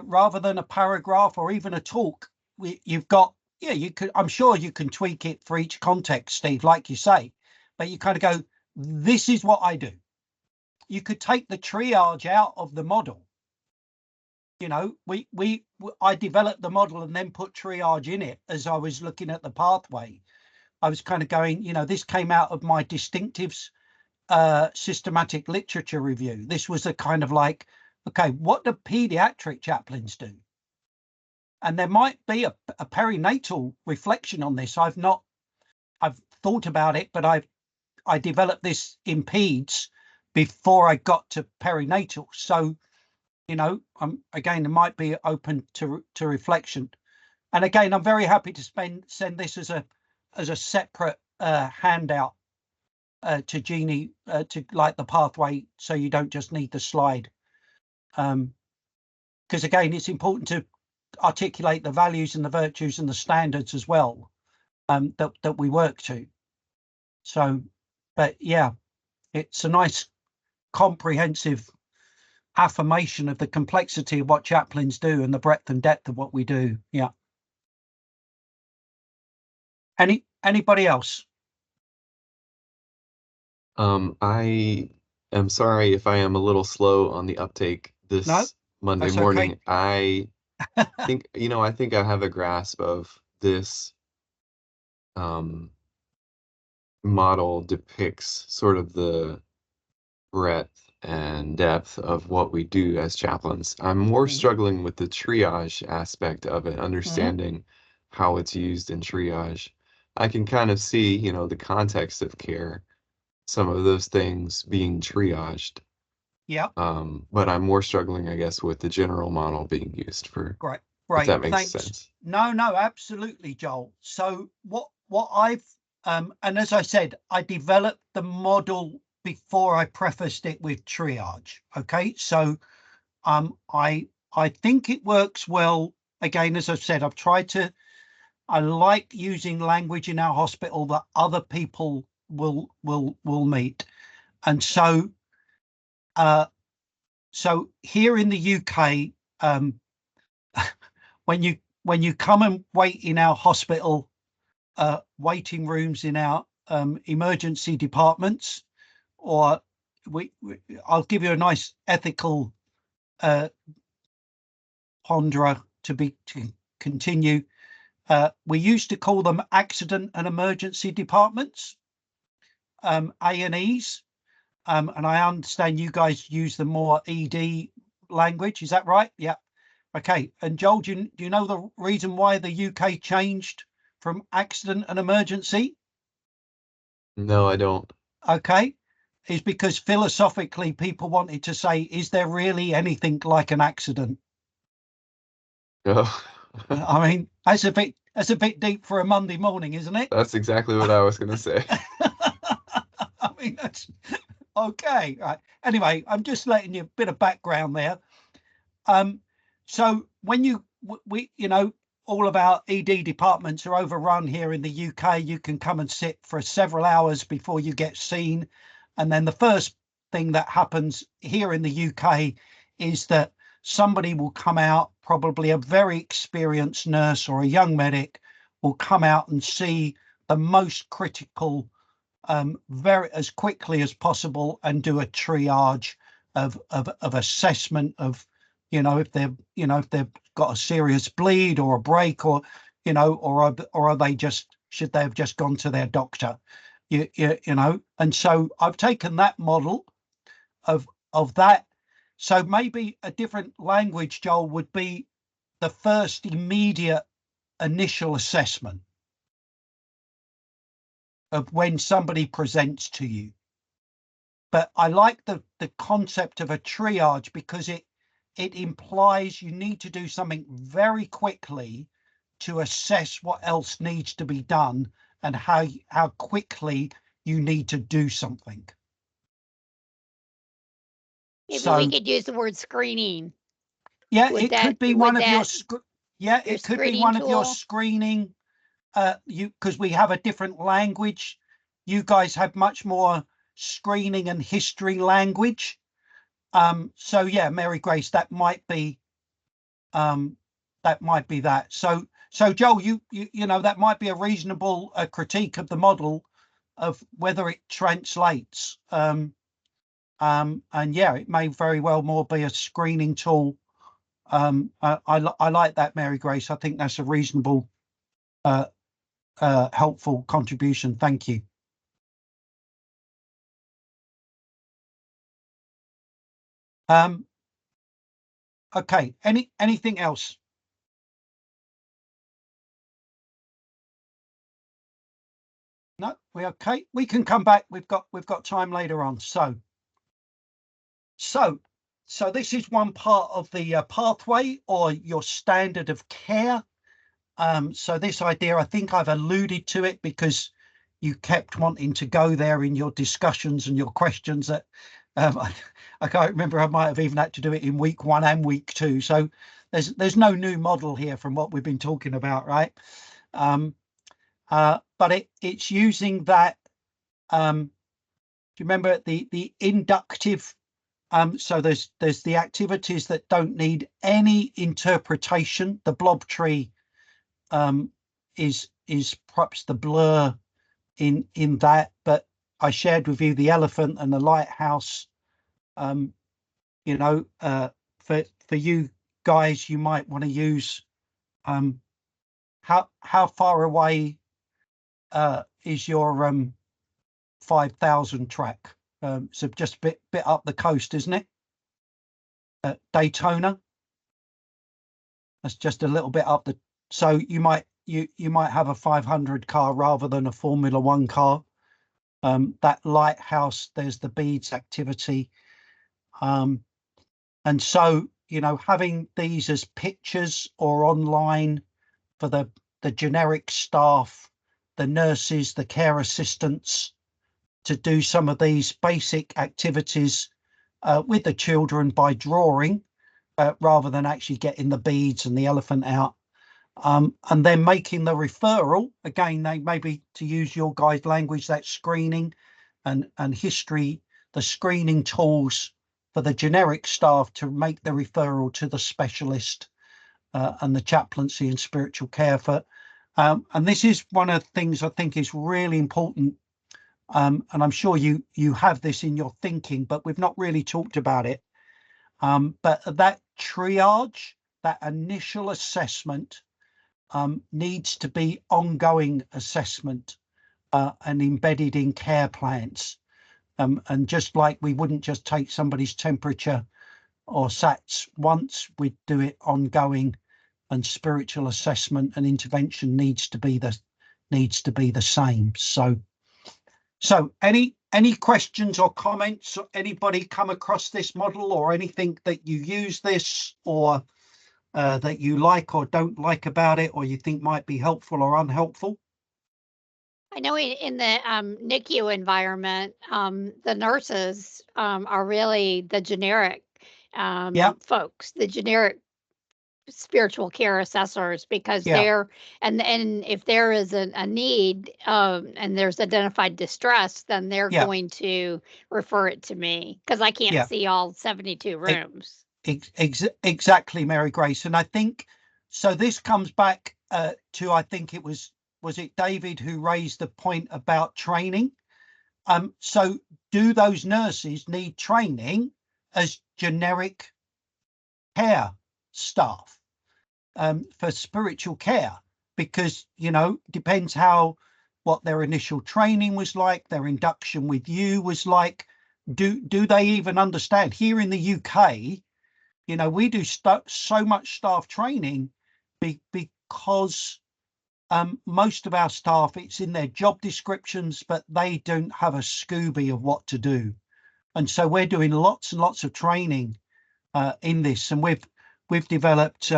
rather than a paragraph or even a talk, you've got, you could, I'm sure you can tweak it for each context, Steve, like you say, but you kind of go, this is what I do. You could take the triage out of the model. I developed the model and then put triage in it as I was looking at the pathway. I was kind of going, this came out of my distinctives systematic literature review. This was a kind of like, okay, what do pediatric chaplains do? And there might be a perinatal reflection on this. I've thought about it, but I developed this in peds before I got to perinatal. So, again, it might be open to reflection. And again, I'm very happy to send this as a separate handout to Jeannie to like the pathway, so you don't just need the slide. Because again, it's important to articulate the values and the virtues and the standards as well that we work to. So, but yeah, it's a nice comprehensive affirmation of the complexity of what chaplains do and the breadth and depth of what we do. Yeah. Anybody else? I am sorry if I am a little slow on the uptake this Monday morning. Okay. I think, I think I have a grasp of this model depicts sort of the breadth and depth of what we do as chaplains. I'm more struggling with the triage aspect of it, understanding how it's used in triage. I can kind of see, the context of care, some of those things being triaged. Yeah. But I'm more struggling, I guess, with the general model being used for. Great. If that makes sense. No, absolutely, Joel. So what I've and as I said, I developed the model before I prefaced it with triage. Okay, so I think it works well. Again, as I've said, I like using language in our hospital that other people will meet. And so so here in the UK, when you come and wait in our hospital waiting rooms in our emergency departments, or I'll give you a nice ethical ponderer to continue. We used to call them accident and emergency departments, A&Es, and I understand you guys use the more ED language. Is that right? Yeah. Okay. And Joel, do you know the reason why the UK changed from accident and emergency? No, I don't. Okay. Is because philosophically people wanted to say, is there really anything like an accident? Oh. I mean, that's a bit deep for a Monday morning, isn't it? That's exactly what I was going to say. I mean, that's okay. Right. Anyway, I'm just letting you a bit of background there. So when we all of our ED departments are overrun here in the UK. You can come and sit for several hours before you get seen. And then the first thing that happens here in the UK is that somebody will come out probably a very experienced nurse or a young medic will come out and see the most critical very as quickly as possible and do a triage of assessment of, if they've got a serious bleed or a break, or or are they should they have just gone to their doctor, and so I've taken that model of that. So maybe a different language, Joel, would be the first immediate initial assessment of when somebody presents to you. But I like the concept of a triage because it implies you need to do something very quickly to assess what else needs to be done and how quickly you need to do something. Maybe we could use the word screening. Yeah, it could be one of your screening. Because we have a different language. You guys have much more screening and history language. So yeah, Mary Grace, that might be that. So Joel, you that might be a reasonable critique of the model of whether it translates. And yeah, it may very well more be a screening tool. I like that, Mary Grace. I think that's a reasonable helpful contribution. Thank you. Okay, anything else? No, we're okay. We can come back. We've got time later on. So this is one part of the pathway or your standard of care. So this idea, I think I've alluded to it because you kept wanting to go there in your discussions and your questions that I can't remember. I might have even had to do it in week 1 and week 2. So there's no new model here from what we've been talking about, right? But it's using that. Do you remember the inductive? So there's the activities that don't need any interpretation. The blob tree is perhaps the blur in that, but I shared with you the elephant and the lighthouse. For you guys, you might want to use how far away is your 5,000 track? So just a bit up the coast, isn't it? Daytona. That's just a little bit up the. So you might have a 500 car rather than a Formula 1 car. That lighthouse, there's the beads activity. And so, having these as pictures or online for the generic staff, the nurses, the care assistants, to do some of these basic activities with the children by drawing, rather than actually getting the beads and the elephant out. And then making the referral, again, they maybe, to use your guide language, that screening and history, the screening tools for the generic staff to make the referral to the specialist and the chaplaincy and spiritual care for. And this is one of the things I think is really important. And I'm sure you have this in your thinking, but we've not really talked about it. But that triage, that initial assessment, needs to be ongoing assessment and embedded in care plans. And just like we wouldn't just take somebody's temperature or SATs once, we'd do it ongoing, and spiritual assessment and intervention needs to be the same. So any questions or comments? Anybody come across this model or anything that you use this or that you like or don't like about it, or you think might be helpful or unhelpful? I know in the NICU environment, the nurses are really the generic folks, the generic spiritual care assessors, because they're and if there is a need and there's identified distress, then they're going to refer it to me because I can't see all 72 rooms. Exactly, Mary Grace. And I think, so this comes back to, I think it was it David who raised the point about training? So do those nurses need training as generic care staff for spiritual care? Because, you know, depends what their initial training was like, their induction with you was like. Do they even understand? Here in the UK, you know, we do so much staff training because most of our staff, it's in their job descriptions, but they don't have a Scooby of what to do. And so we're doing lots and lots of training in this, and we've developed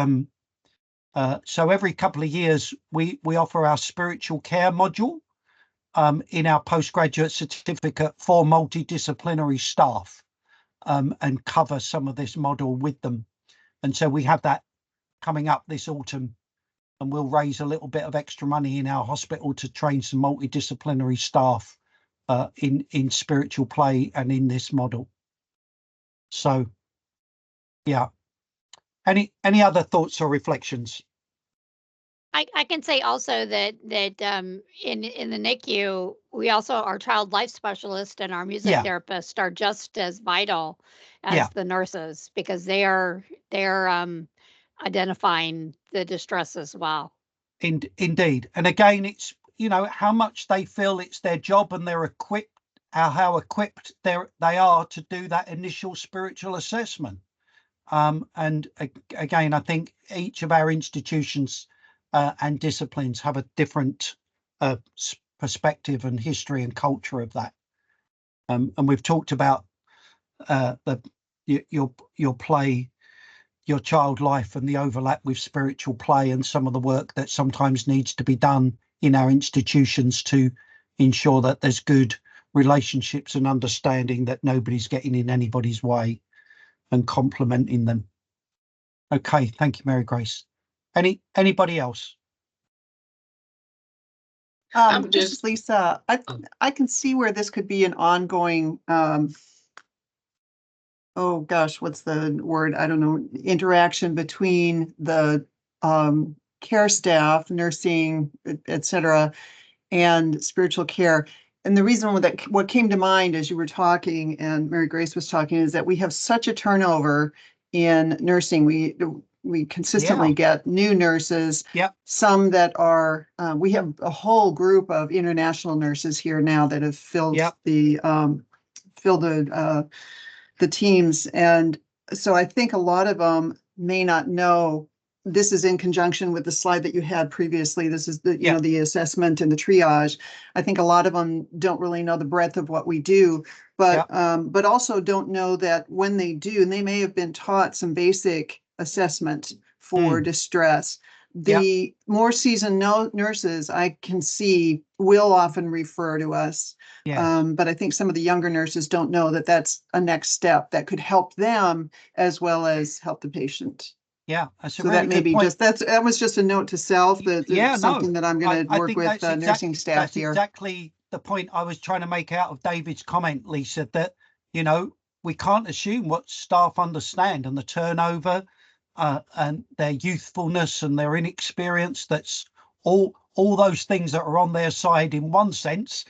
so every couple of years we offer our spiritual care module in our postgraduate certificate for multidisciplinary staff, and cover some of this model with them. And so we have that coming up this autumn, and we'll raise a little bit of extra money in our hospital to train some multidisciplinary staff in spiritual play and in this model. So, yeah. Any other thoughts or reflections? I can say also that in the NICU, we also, our child life specialist and our music therapist are just as vital as the nurses, because they're identifying the distress as well. Indeed. And again, it's, you know, how much they feel it's their job, and they're equipped, how equipped they are to do that initial spiritual assessment. And again, I think each of our institutions and disciplines have a different perspective and history and culture of that. And we've talked about your play, your child life, and the overlap with spiritual play, and some of the work that sometimes needs to be done in our institutions to ensure that there's good relationships and understanding, that nobody's getting in anybody's way, and complementing them. Okay, thank you, Mary Grace. Anybody else? This is Lisa. I can see where this could be an ongoing, oh gosh, what's the word? I don't know, interaction between the care staff, nursing, et cetera, and spiritual care. And the reason what came to mind as you were talking and Mary Grace was talking is that we have such a turnover in nursing. We consistently get new nurses. Some that are, we have a whole group of international nurses here now that have filled the teams. And so I think a lot of them may not know. This is in conjunction with the slide that you had previously. This is the, you know, the assessment and the triage. I think a lot of them don't really know the breadth of what we do, but also don't know that when they do, and they may have been taught some basic assessment for distress. The more seasoned nurses I can see will often refer to us. But I think some of the younger nurses don't know that that's a next step that could help them as well as help the patient. Yeah, so that may be just that was just a note to self. That something that I'm going to work with nursing staff here. That's exactly the point I was trying to make out of David's comment, Lisa. That, you know, we can't assume what staff understand, and the turnover and their youthfulness and their inexperience. That's all those things that are on their side in one sense.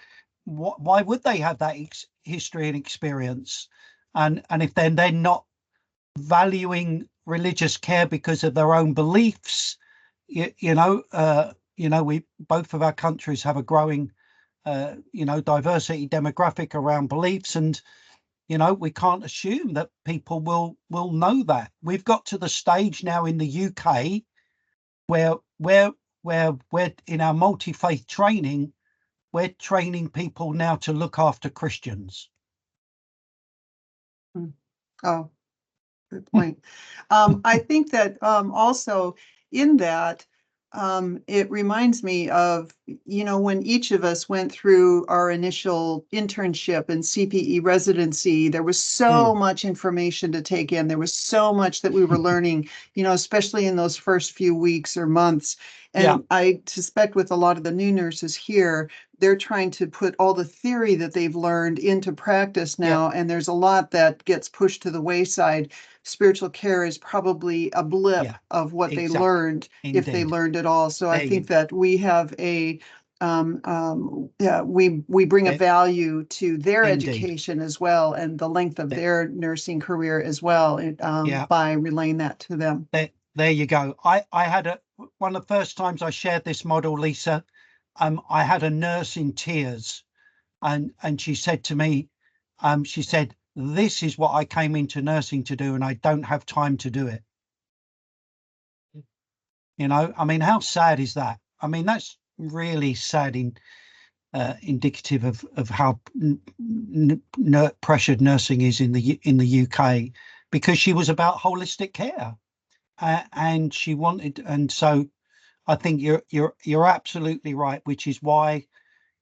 Why would they have that history and experience? And if they're not valuing religious care because of their own beliefs, you know, we, both of our countries have a growing diversity demographic around beliefs, and you know, we can't assume that people will know that. We've got to the stage now in the UK where we're in our multi-faith training, we're training people now to look after Christians. Oh, good point. I think that also in that, it reminds me of, you know, when each of us went through our initial internship and CPE residency, there was so much information to take in. There was so much that we were learning, you know, especially in those first few weeks or months. And I suspect with a lot of the new nurses here, they're trying to put all the theory that they've learned into practice now. And there's a lot that gets pushed to the wayside. Spiritual care is probably a blip of what they learned, if they learned at all. So I think that we have a we bring a value to their education as well, and the length of their nursing career as well, by relaying that to them. There you go. I had one of the first times I shared this model, Lisa, I had a nurse in tears, and she said to me, she said, "This is what I came into nursing to do, and I don't have time to do it." You know, I mean, how sad is that? I mean, that's really sad, indicative of how pressured nursing is in the UK, because she was about holistic care, and she wanted, and so I think you're absolutely right, which is why,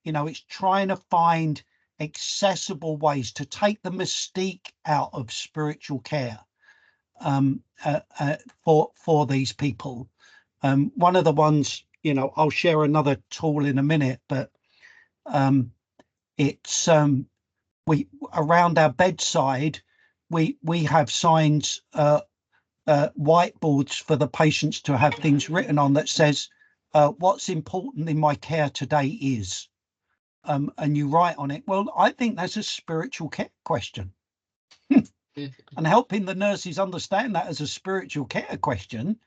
you know, it's trying to find accessible ways to take the mystique out of spiritual care for these people. One of the ones, you know, I'll share another tool in a minute, but it's we around our bedside, we have signs, whiteboards for the patients to have things written on that says, what's important in my care today is, and you write on it. Well, I think that's a spiritual care question. And helping the nurses understand that as a spiritual care question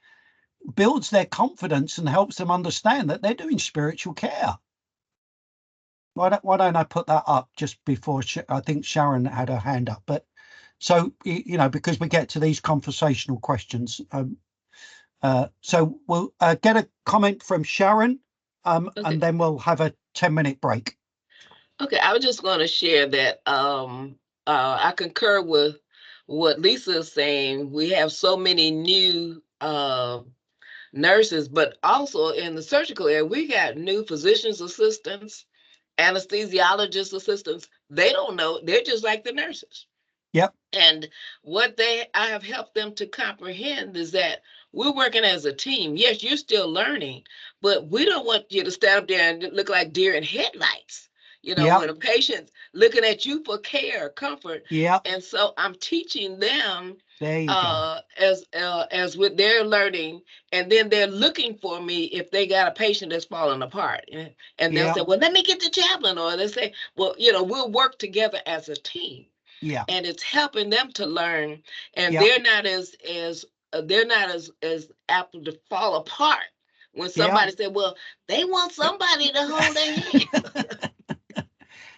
builds their confidence and helps them understand that they're doing spiritual care. Why don't I put that up just before I think Sharon had her hand up, but so, you know, because we get to these conversational questions. So we'll get a comment from Sharon, okay, and then we'll have a 10-minute break. Okay, I was just going to share that I concur with what Lisa is saying. We have so many new nurses, but also in the surgical area, we got new physician's assistants, anesthesiologist assistants. They don't know. They're just like the nurses. Yep. And what I have helped them to comprehend is that we're working as a team. Yes, you're still learning, but we don't want you to stand up there and look like deer in headlights. You know, yep, when a patient's looking at you for care, comfort. Yeah. And so I'm teaching them there you go, as with their learning, and then they're looking for me if they got a patient that's falling apart. And they'll say, well, let me get the chaplain, or they'll say, well, you know, we'll work together as a team. Yeah. And it's helping them to learn, and yep, they're not as apt to fall apart when somebody said, well, they want somebody to hold their hand.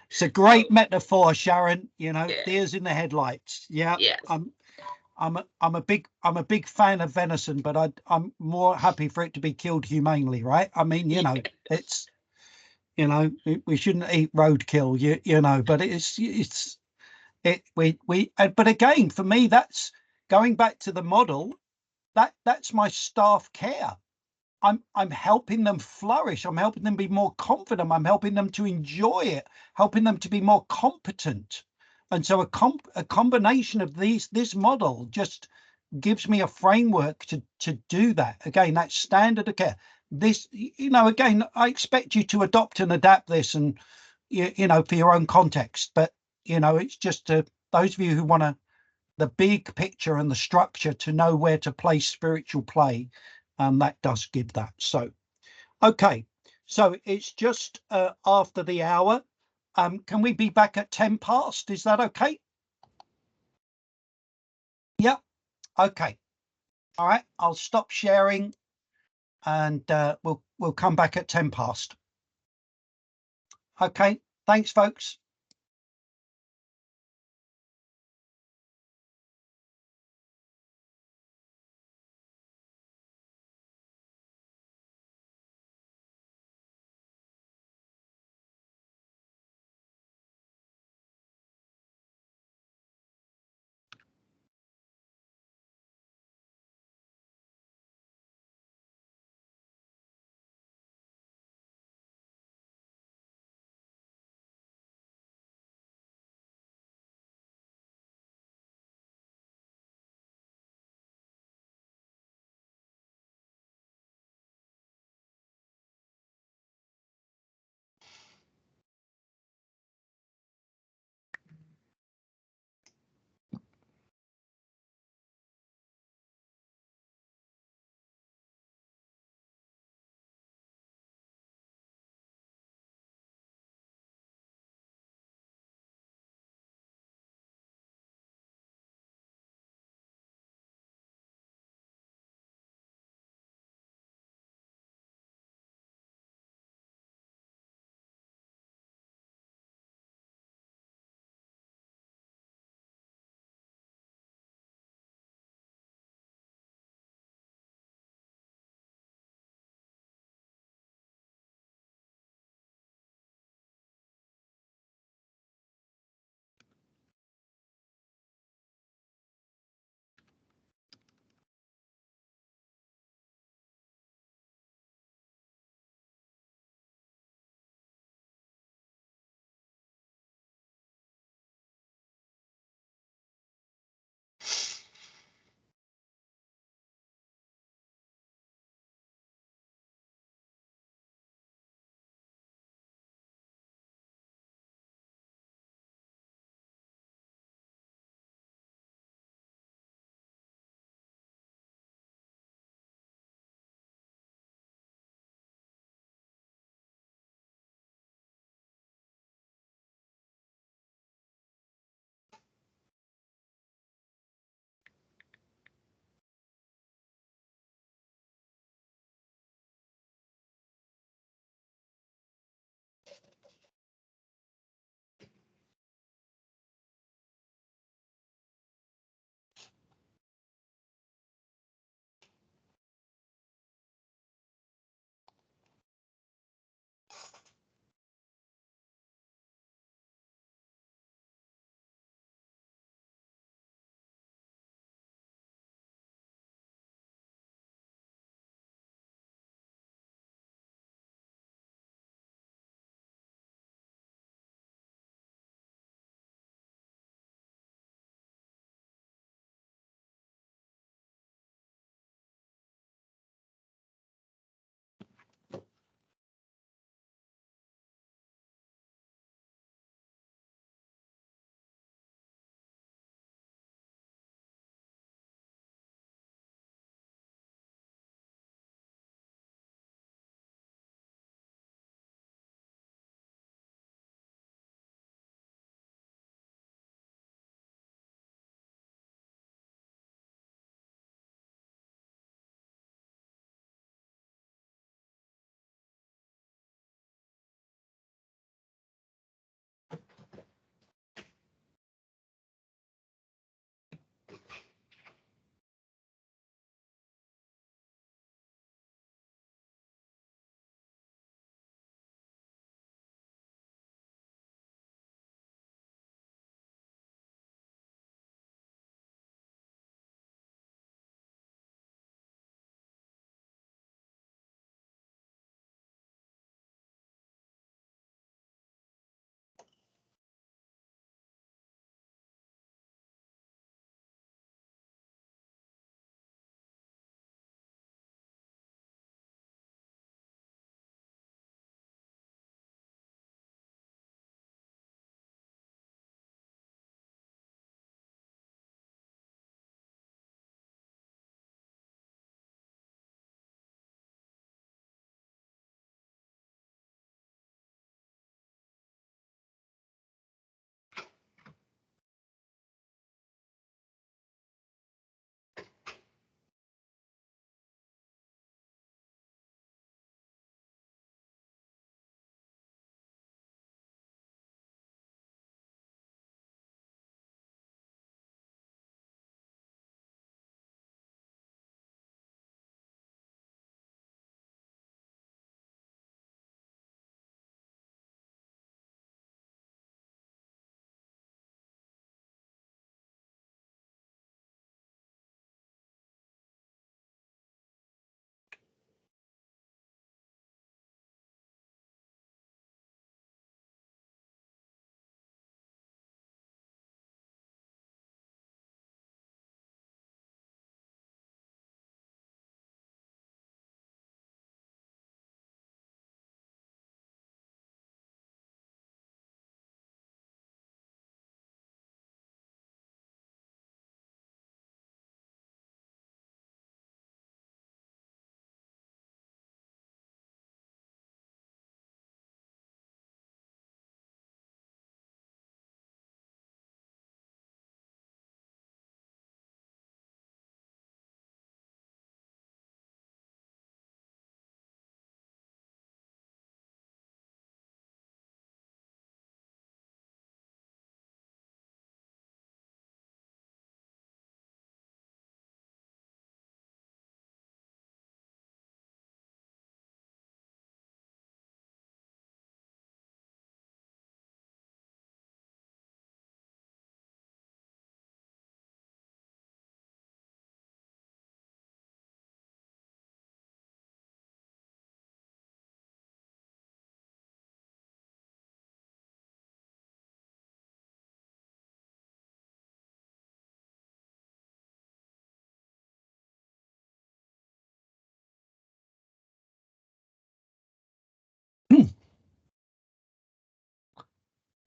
It's a great metaphor, Sharon. You know, deers in the headlights. Yeah. Yes. I'm a big fan of venison, but I'm more happy for it to be killed humanely, right? I mean, you know, it's, you know, we shouldn't eat roadkill, you know, but but again, for me, that's going back to the model. That's my staff care. I'm helping them flourish. I'm helping them be more confident. I'm helping them to enjoy it, helping them to be more competent. And so a combination of this model just gives me a framework to do that. Again, that standard of care. This, you know, again, I expect you to adopt and adapt this, and you know, for your own context. But you know, it's just those of you who want the big picture and the structure to know where to place spiritual play. That does give that. So, okay, so it's just after the hour. Can we be back at 10 past? Is that okay? Yep. Okay. All right. I'll stop sharing, and we'll come back at 10 past. Okay. Thanks, folks.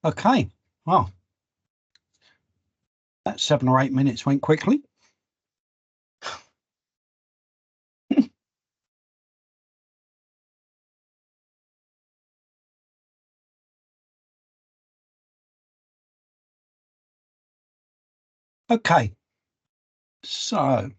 Okay, well, that 7 or 8 minutes went quickly. Okay, so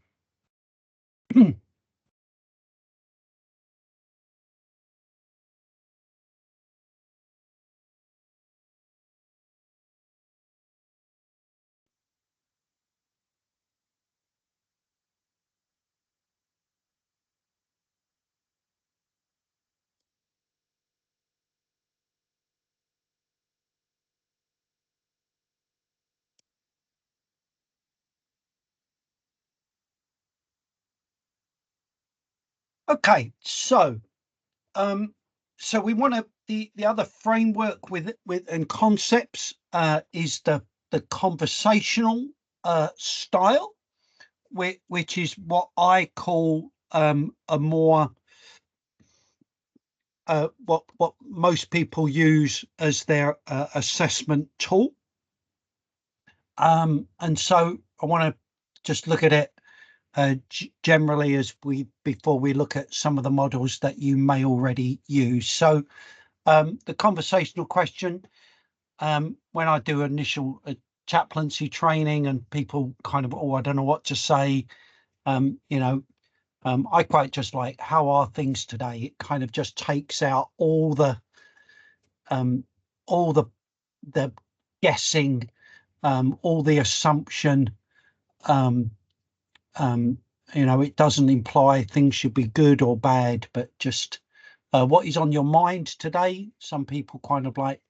okay, so we want to the other framework with and concepts is the conversational style, which is what I call a more what most people use as their assessment tool. And so I want to just look at it generally as before we look at some of the models that you may already use. So the conversational question, when I do initial chaplaincy training and people kind of, I don't know what to say, I quite just like, how are things today? It kind of just takes out all the guessing, all the assumption. It doesn't imply things should be good or bad, but just what is on your mind today. Some people kind of like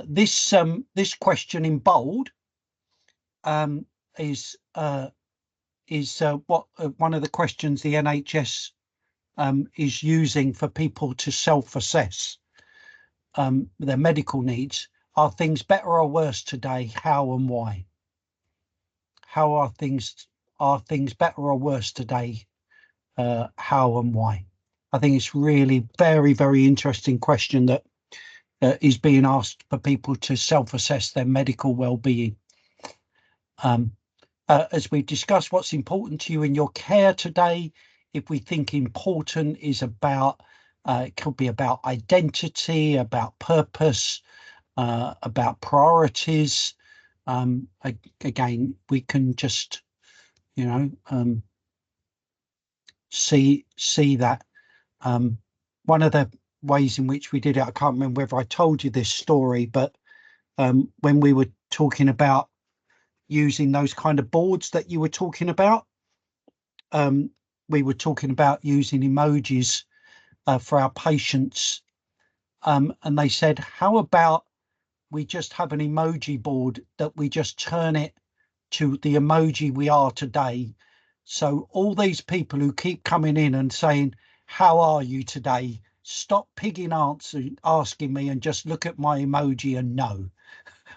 this question in bold is what one of the questions the NHS is using for people to self-assess their medical needs. Are things better or worse today? How and why? How are things better or worse today? How and why? I think it's really very, very interesting question that is being asked for people to self-assess their medical well-being. As we've discussed, what's important to you in your care today? If we think important is about, it could be about identity, about purpose, about priorities. Again, we can just, see that. One of the ways in which we did it, I can't remember whether I told you this story, but when we were talking about using those kind of boards that you were talking about, we were talking about using emojis for our patients, and they said, how about we just have an emoji board that we just turn it to the emoji we are today. So all these people who keep coming in and saying, how are you today? Stop pigging asking me and just look at my emoji and know,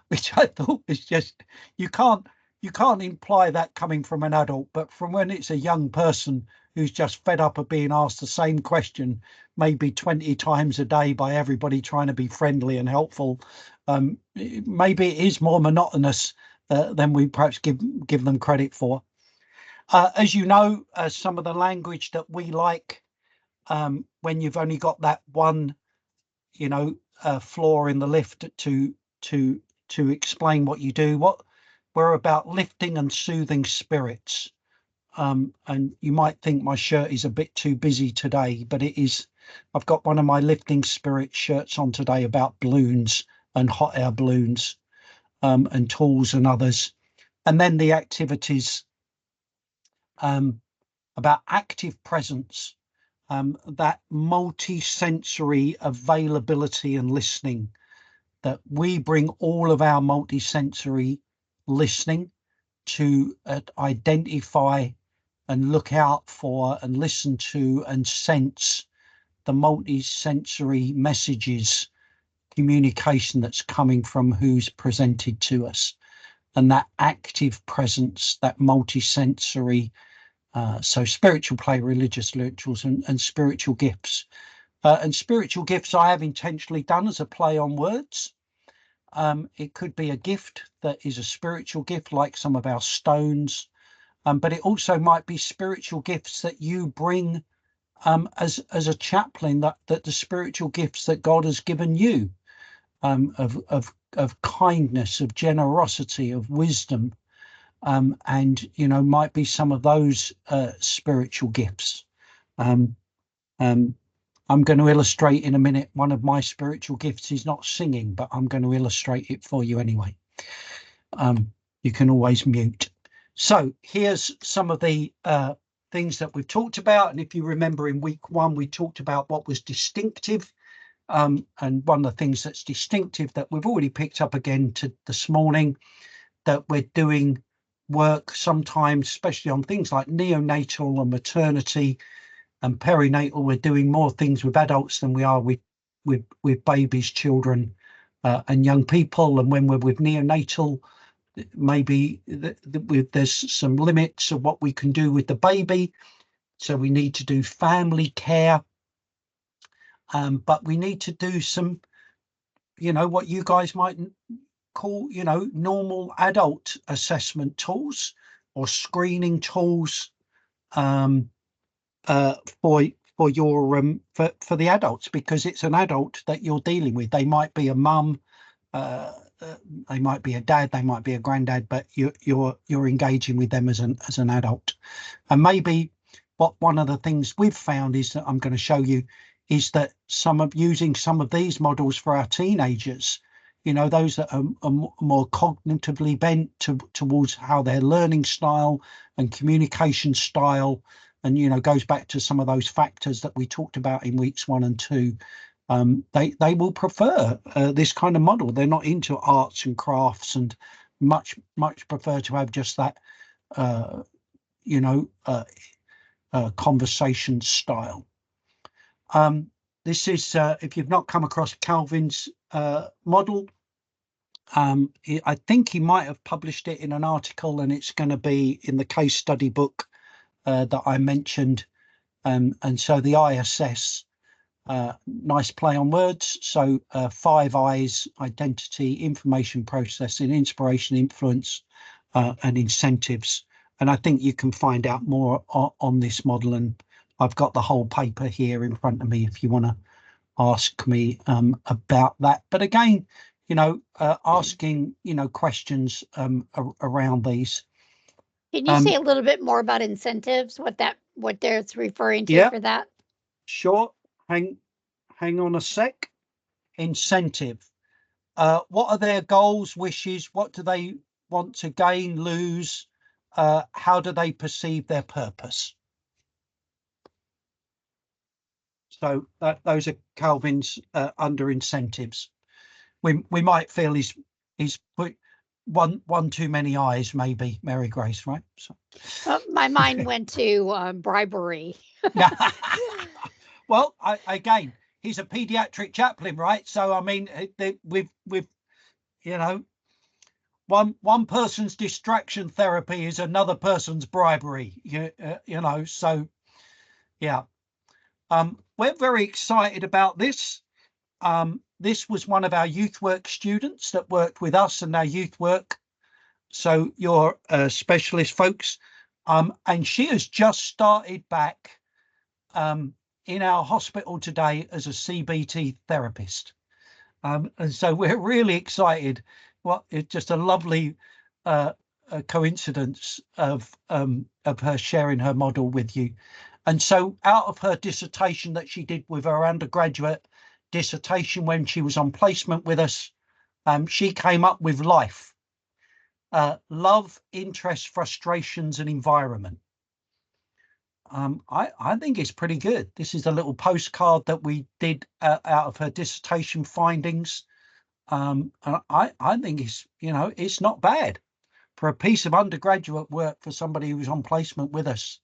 which I thought was just, you can't imply that coming from an adult, but from when it's a young person who's just fed up of being asked the same question maybe 20 times a day by everybody trying to be friendly and helpful, maybe it is more monotonous than we perhaps give them credit for. As you know, some of the language that we like, when you've only got that one, floor in the lift to explain what you do, we're about lifting and soothing spirits. And you might think my shirt is a bit too busy today, but it is. I've got one of my lifting spirit shirts on today about balloons and hot air balloons, and tools and others. And then the activities about active presence, that multi-sensory availability and listening, that we bring all of our multi-sensory listening to identify and look out for and listen to and sense the multi-sensory messages, communication that's coming from who's presented to us. And that active presence, that multi-sensory, so spiritual play, religious rituals and spiritual gifts, And spiritual gifts I have intentionally done as a play on words. It could be a gift that is a spiritual gift, like some of our stones, but it also might be spiritual gifts that you bring as a chaplain, that the spiritual gifts that God has given you, of kindness, of generosity, of wisdom, and might be some of those spiritual gifts. I'm going to illustrate in a minute. One of my spiritual gifts is not singing, but I'm going to illustrate it for you anyway. You can always mute. So here's some of the things that we've talked about. And if you remember, in week 1, we talked about what was distinctive. And one of the things that's distinctive that we've already picked up again this morning, that we're doing work sometimes, especially on things like neonatal and maternity and perinatal. We're doing more things with adults than we are with babies, children, and young people. And when we're with neonatal, maybe there's some limits of what we can do with the baby. So we need to do family care. But we need to do some, what you guys might call, normal adult assessment tools or screening tools for your for the adults, because it's an adult that you're dealing with. They might be a mum, they might be a dad, they might be a granddad, but you're engaging with them as an adult. And maybe one of the things we've found is that I'm going to show you is that using some of these models for our teenagers, those that are more cognitively bent towards how their learning style and communication style, and goes back to some of those factors that we talked about in weeks 1 and 2. They will prefer this kind of model. They're not into arts and crafts, and much prefer to have just that conversation style. This is if you've not come across Calvin's model, I think he might have published it in an article, and it's going to be in the case study book that I mentioned. And so the ISS, nice play on words. So 5 I's: identity, information processing, inspiration, influence, and incentives. And I think you can find out more on this model, and I've got the whole paper here in front of me if you want to ask me about that. But again, asking questions around these. Can you say a little bit more about incentives, what they're referring to for that? Sure. Hang on a sec. Incentive. What are their goals, wishes? What do they want to gain, lose? How do they perceive their purpose? So those are Calvin's under incentives. We might feel he's put one too many eyes, maybe, Mary Grace, right? So. My mind went to bribery. Well, again, he's a pediatric chaplain, right? So I mean, with one person's distraction therapy is another person's bribery. So yeah. We're very excited about this. This was one of our youth work students that worked with us and our youth work. So you're specialist folks. And she has just started back in our hospital today as a CBT therapist. And so we're really excited. Well, it's just a lovely a coincidence of her sharing her model with you. And so out of her dissertation that she did with her undergraduate dissertation when she was on placement with us, she came up with life, love, interest, frustrations, and environment. I think it's pretty good. This is a little postcard that we did out of her dissertation findings. And I think it's not bad for a piece of undergraduate work for somebody who was on placement with us.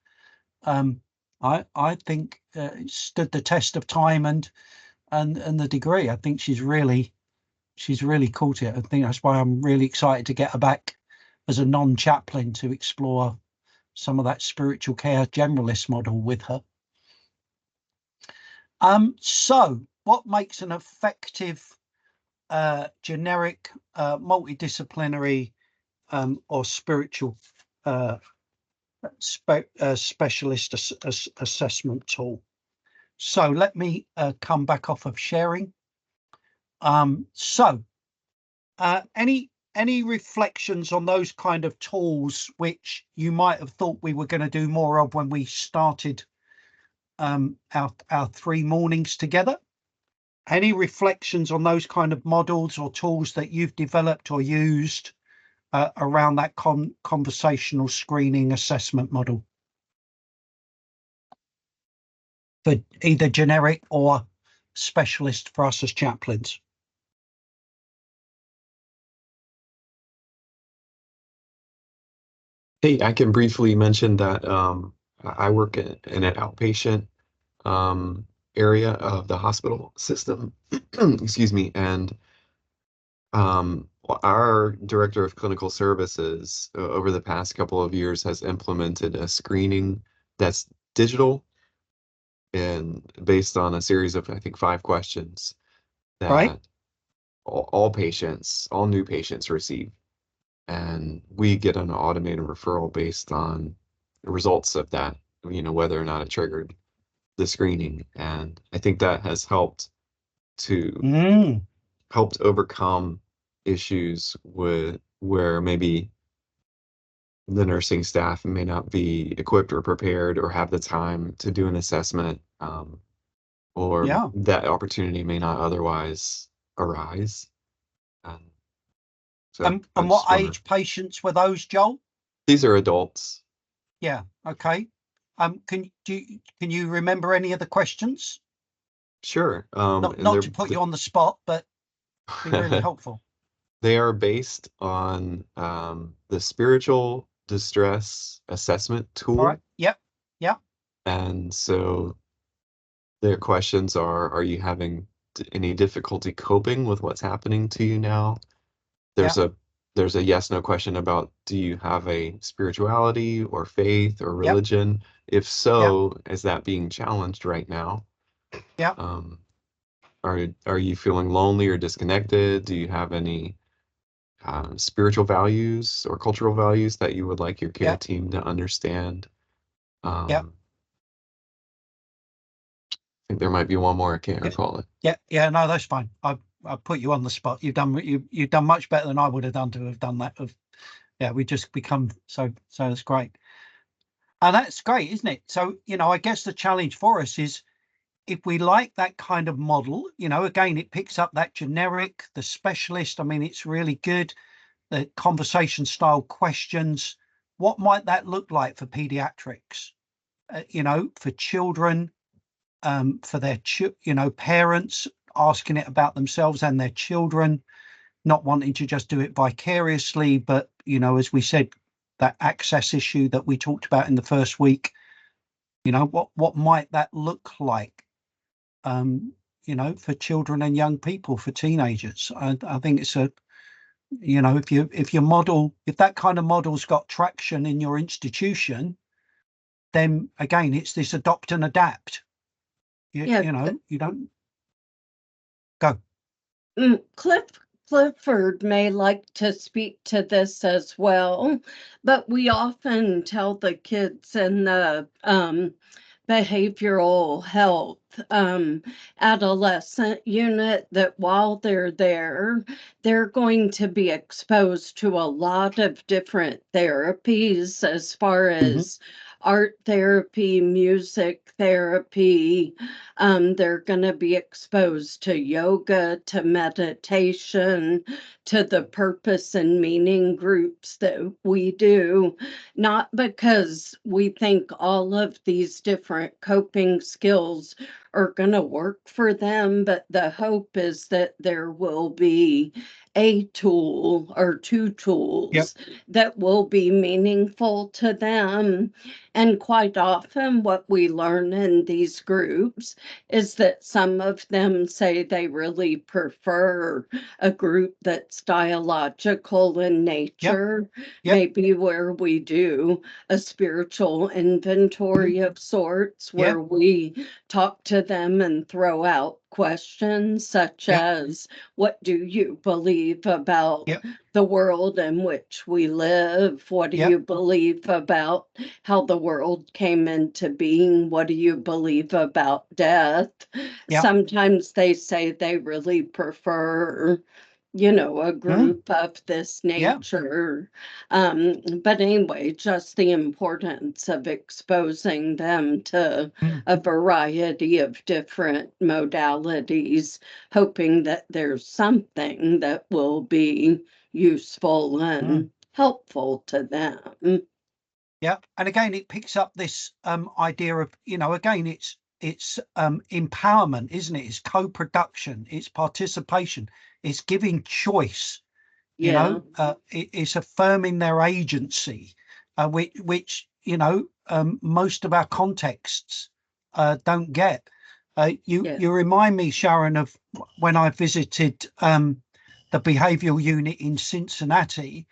I think it stood the test of time and the degree. I think she's really caught it. I think that's why I'm really excited to get her back as a non-chaplain to explore some of that spiritual care generalist model with her. So what makes an effective generic multidisciplinary or spiritual specialist assessment tool? So let me come back off of sharing. Any reflections on those kind of tools which you might have thought we were going to do more of when we started our 3 mornings together? Any reflections on those kind of models or tools that you've developed or used around that conversational screening assessment model for either generic or specialist for us as chaplains? Hey, I can briefly mention that I work in an outpatient area of the hospital system, excuse me, and our director of clinical services over the past couple of years has implemented a screening that's digital and based on a series of, I think, 5 questions that right. all patients, all new patients receive. And we get an automated referral based on the results of that, whether or not it triggered the screening. And I think that has helped overcome issues where maybe the nursing staff may not be equipped or prepared or have the time to do an assessment, or that opportunity may not otherwise arise. And what age patients were those, Joel? These are adults. Yeah. Okay. Can you remember any of the questions? Sure. Not to put you on the spot, but be really helpful. They are based on the spiritual distress assessment tool. All right. Yep. Yep. And so their questions are you having any difficulty coping with what's happening to you now? There's a yes, no question about, do you have a spirituality or faith or religion? If so, is that being challenged right now? Yeah. Are you feeling lonely or disconnected? Do you have any spiritual values or cultural values that you would like your care team to understand? I think there might be one more. I can't recall it. Yeah. No, that's fine. I put you on the spot. You've done much better than I would have done to have done that. We just become so that's great. And that's great, isn't it? So, I guess the challenge for us is, if we like that kind of model, again, it picks up that generic, the specialist. I mean, it's really good. The conversation style questions. What might that look like for pediatrics? For children, for their parents asking it about themselves and their children, not wanting to just do it vicariously, but as we said, that access issue that we talked about in the first week, what might that look like, for children and young people, for teenagers? I think it's if that kind of model's got traction in your institution, then again, it's this adopt and adapt. You don't go. Clifford may like to speak to this as well, but we often tell the kids in the behavioral health adolescent unit that while they're there, they're going to be exposed to a lot of different therapies as far as art therapy, music therapy. They're going to be exposed to yoga, to meditation, to the purpose and meaning groups that we do, not because we think all of these different coping skills are going to work for them, but the hope is that there will be a tool or 2 tools that will be meaningful to them. And quite often what we learn in these groups is that some of them say they really prefer a group that's dialogical in nature, maybe where we do a spiritual inventory of sorts, where we talk to to them and throw out questions such as, what do you believe about the world in which we live? What do you believe about how the world came into being? What do you believe about death? Sometimes they say they really prefer, a group of this nature. But anyway, just the importance of exposing them to a variety of different modalities, hoping that there's something that will be useful and helpful to them. Yeah, and again, it picks up this idea of, again, it's empowerment, isn't it? It's co-production, it's participation, it's giving choice. It's affirming their agency, which most of our contexts don't get. You remind me, Sharon, of when I visited the behavioural unit in Cincinnati.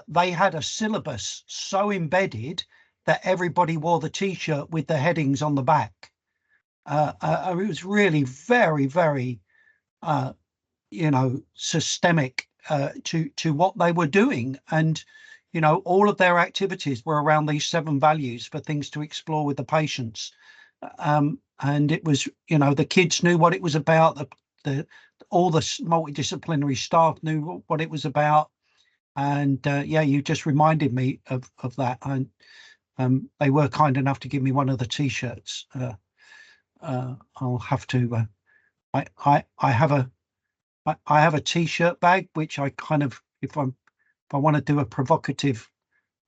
They had a syllabus so embedded that everybody wore the T-shirt with the headings on the back. It was really very, very, systemic to what they were doing. And, all of their activities were around these 7 values for things to explore with the patients. And it was, the kids knew what it was about. All the multidisciplinary staff knew what it was about. And you just reminded me of that. And they were kind enough to give me one of the T-shirts. I'll have to. I have a T-shirt bag, which I kind of, if I want to do a provocative,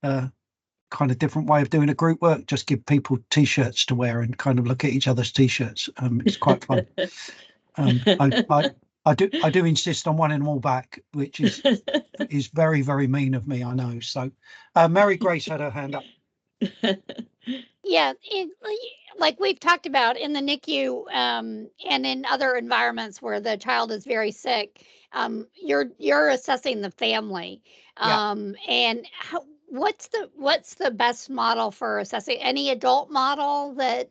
kind of different way of doing a group work, just give people T-shirts to wear and kind of look at each other's T-shirts. It's quite fun. I do insist on one in them all back, which is very, very mean of me, I know. So Mary Grace had her hand up. Yeah, like we've talked about in the NICU and in other environments where the child is very sick, you're assessing the family. And what's the best model for assessing? Any adult model that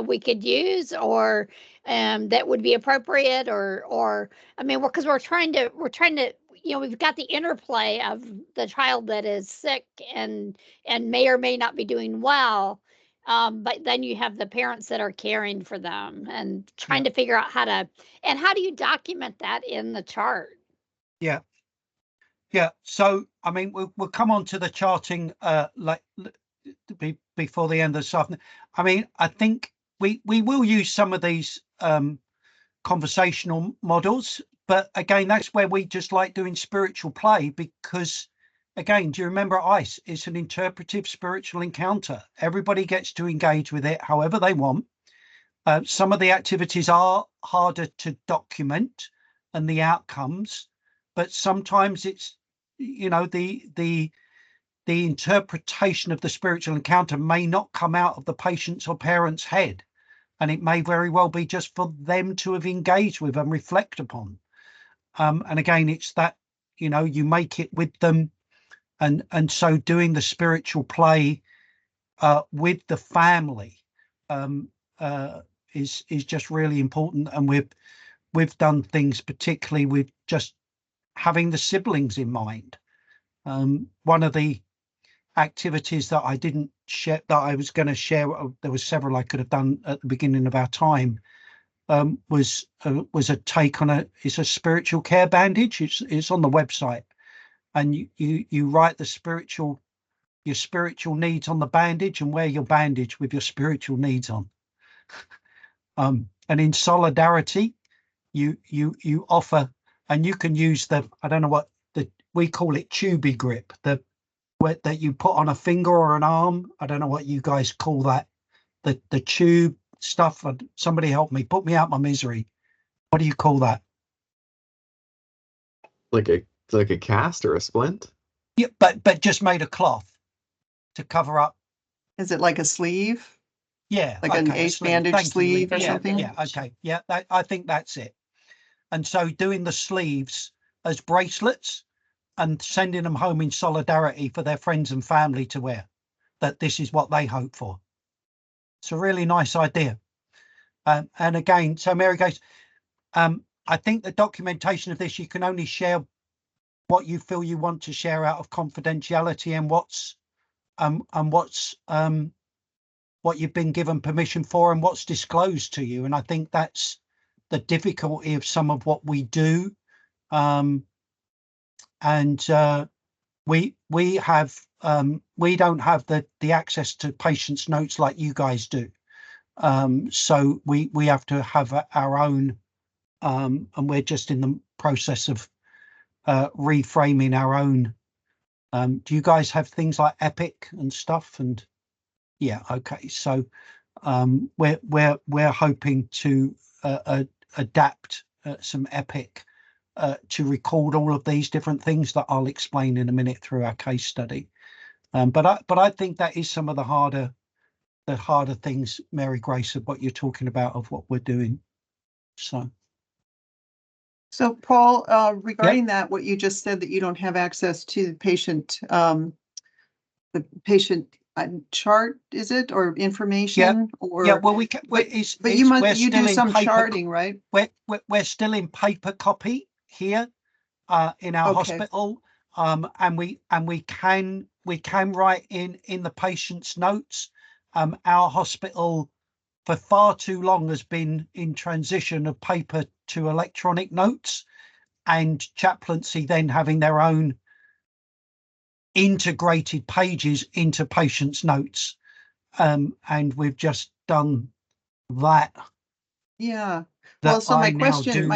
we could use, or that would be appropriate, or I mean, because we're trying to we've got the interplay of the child that is sick and may or may not be doing well, but then you have the parents that are caring for them and trying to figure out how do you document that in the chart? So I mean, we'll come on to the charting before the end of this afternoon. I mean, I think we will use some of these conversational models, but again, that's where we just like doing spiritual play, because again, do you remember ICE? It's an interpretive spiritual encounter. Everybody gets to engage with it however they want. Some of the activities are harder to document and the outcomes, but sometimes it's, the interpretation of the spiritual encounter may not come out of the patient's or parent's head, and it may very well be just for them to have engaged with and reflect upon. And again, it's that, you make it with them, and so doing the spiritual play with the family is just really important. And we've done things particularly with just having the siblings in mind. One of the activities that I didn't share, that I was going to share, there were several I could have done at the beginning of our time, was a take on it's a spiritual care bandage. It's on the website, and you write your spiritual needs on the bandage and wear your bandage with your spiritual needs on. And in solidarity, you offer, and you can use I don't know what we call it, tubey grip, that you put on a finger or an arm. I don't know what you guys call that, the tube stuff. Somebody help me, put me out my misery. What do you call that? Like a cast or a splint? Yeah, but just made of cloth to cover up. Is it like a sleeve? Yeah, like an ace bandage sleeve or something? Yeah, okay, yeah, I think that's it. And so doing the sleeves as bracelets and sending them home in solidarity for their friends and family to wear, that this is what they hope for. It's a really nice idea. And again, so Mary goes, I think the documentation of this, you can only share what you feel you want to share out of confidentiality and what's what you've been given permission for and what's disclosed to you. And I think that's the difficulty of some of what we do. We have we don't have the access to patients' notes like you guys do. So we have to have our own, and we're just in the process of reframing our own. Do you guys have things like Epic and stuff? And yeah, okay. So we're hoping to adapt some Epic to record all of these different things that I'll explain in a minute through our case study. But I think that is some of the harder things, Mary Grace, of what you're talking about, of what we're doing. So Paul, regarding that, what you just said, that you don't have access to the patient chart, is it, or information? Or well, we can. But you do some charting, right? We're still in paper copy here in our hospital, and we can write in the patient's notes. Our hospital for far too long has been in transition of paper to electronic notes, and chaplaincy then having their own integrated pages into patients' notes. And we've just done that. Yeah. Well, so my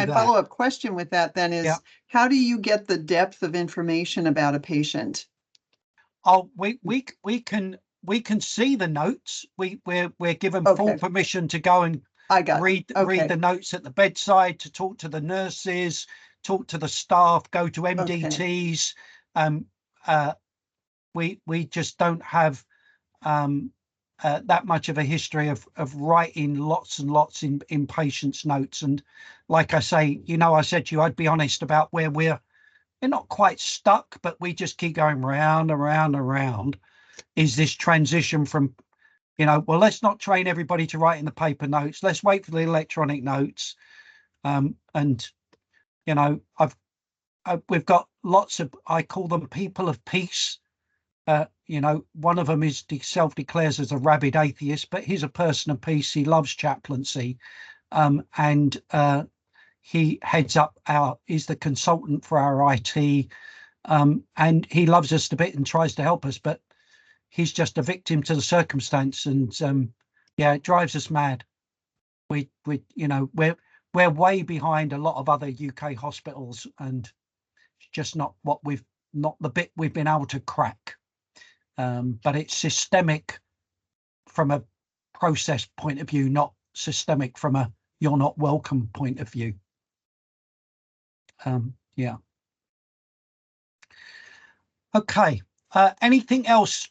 follow-up question with that then is, how do you get the depth of information about a patient? Oh, we can see the notes. We're given full permission to go and read the notes at the bedside, to talk to the nurses, talk to the staff, go to MDTs. We just don't have that much of a history of writing lots and lots in patients' notes. And like I say, I said to you, I'd be honest about where we're not quite stuck, but we just keep going round and round and round. Is this transition from, well, let's not train everybody to write in the paper notes. Let's wait for the electronic notes. We've got lots of, I call them people of peace. One of them self-declares as a rabid atheist, but he's a person of peace. He loves chaplaincy, and he heads up is the consultant for our IT, and he loves us a bit and tries to help us, but he's just a victim to the circumstance, and it drives us mad. We're way behind a lot of other UK hospitals, and it's just not the bit we've been able to crack. But it's systemic from a process point of view, not systemic from a you're not welcome point of view. Okay. Anything else?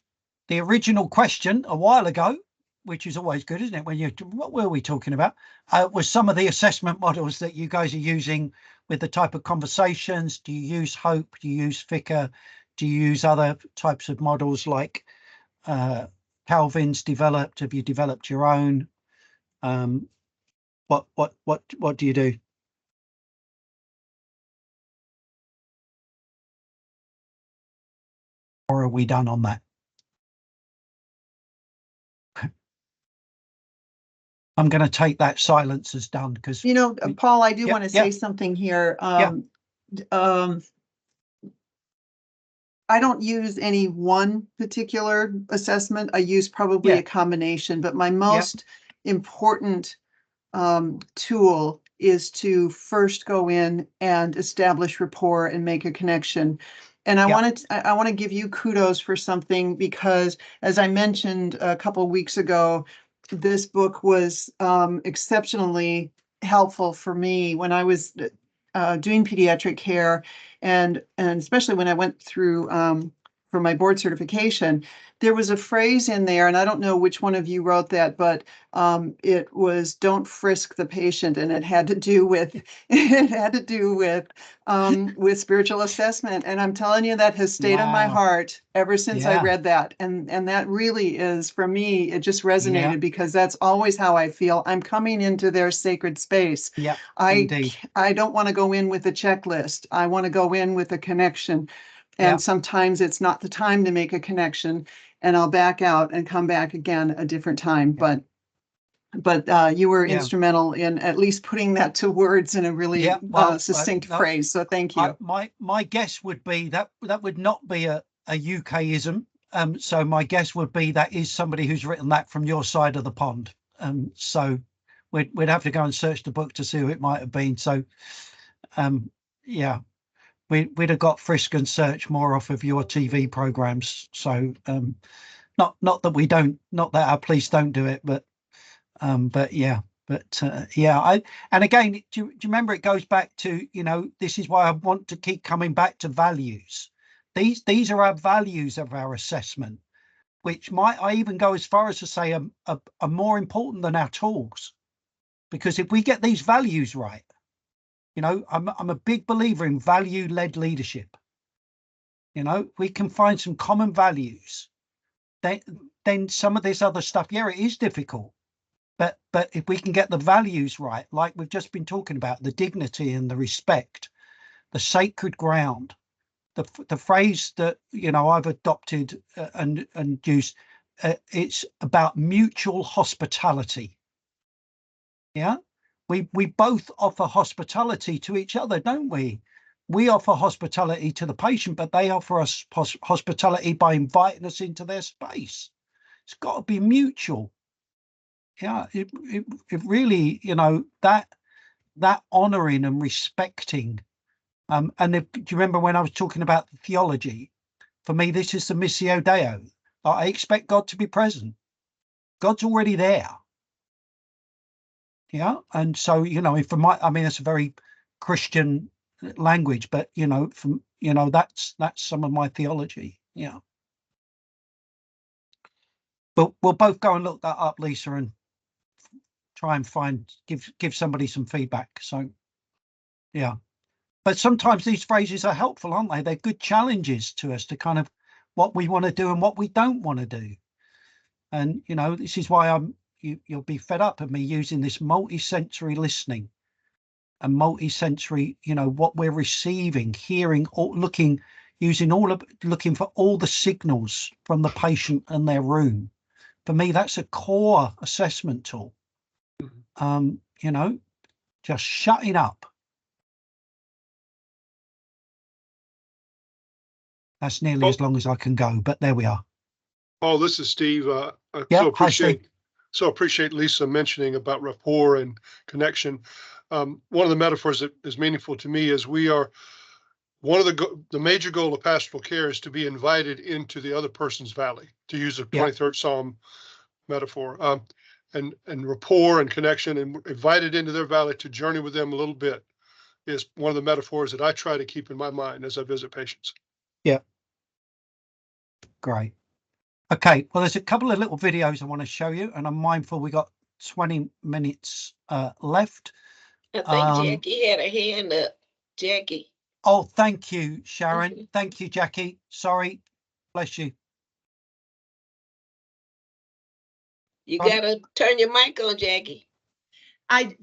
The original question a while ago, which is always good, isn't it? What were we talking about? Was some of the assessment models that you guys are using with the type of conversations. Do you use HOPE? Do you use FICA? Do you use other types of models like Calvin's developed? Have you developed your own? What do you do? Or are we done on that? I'm going to take that silence as done, because Paul, I do want to say something here. I don't use any one particular assessment. I use probably a combination, but my most important tool is to first go in and establish rapport and make a connection. And I want to give you kudos for something, because as I mentioned a couple of weeks ago, this book was exceptionally helpful for me when I was doing pediatric care, and especially when I went through for my board certification, there was a phrase in there, and I don't know which one of you wrote that, but it was "Don't frisk the patient," and it had to do with with spiritual assessment. And I'm telling you, that has stayed on my heart ever since I read that. And that really is, for me, it just resonated because that's always how I feel. I'm coming into their sacred space. Yeah, I don't want to go in with a checklist. I want to go in with a connection. And sometimes it's not the time to make a connection, and I'll back out and come back again a different time. But you were instrumental in at least putting that to words in a really succinct phrase. So thank you. My guess would be that would not be a UKism. So my guess would be that is somebody who's written that from your side of the pond. So we'd have to go and search the book to see who it might have been. So yeah, we'd have got frisk and search more off of your TV programs. So not that we don't, not that our police don't do it, but yeah. And again, do you remember, it goes back to, this is why I want to keep coming back to values. These are our values of our assessment, which I even go as far as to say are more important than our tools. Because if we get these values right, I'm a big believer in value-led leadership. If we can find some common values, then some of this other stuff, it is difficult. But if we can get the values right, like we've just been talking about, the dignity and the respect, the sacred ground, the phrase that I've adopted and used, it's about mutual hospitality. Yeah, we both offer hospitality to each other, don't we? We offer hospitality to the patient, but they offer us hospitality by inviting us into their space. It's got to be mutual. Yeah, it really, that honoring and respecting. And do you remember when I was talking about the theology? For me, this is the Missio Dei. I expect God to be present. God's already there. Yeah, and so that's a very Christian language, but that's some of my theology. Yeah, but we'll both go and look that up, Lisa, and try and give somebody some feedback. So yeah, but sometimes these phrases are helpful, aren't they? They're good challenges to us to kind of what we want to do and what we don't want to do. And this is why you'll be fed up of me using this multi-sensory listening and multi-sensory, what we're receiving, hearing, or looking for all the signals from the patient and their room. For me, that's a core assessment tool. Just shutting up. That's nearly as long as I can go, but there we are. Oh, this is Steve. I so appreciate Lisa mentioning about rapport and connection. One of the metaphors that is meaningful to me is we are one of the major goal of pastoral care is to be invited into the other person's valley, to use a 23rd Psalm metaphor. And rapport and connection, and invited into their valley to journey with them a little bit is one of the metaphors that I try to keep in my mind as I visit patients. Yeah. Great. Okay, well, there's a couple of little videos I want to show you, and I'm mindful we got 20 minutes left. I think Jackie had her hand up. Jackie. Oh, thank you, Sharon. Thank you, Jackie. Sorry. Bless you. You gotta turn your mic on, Jackie.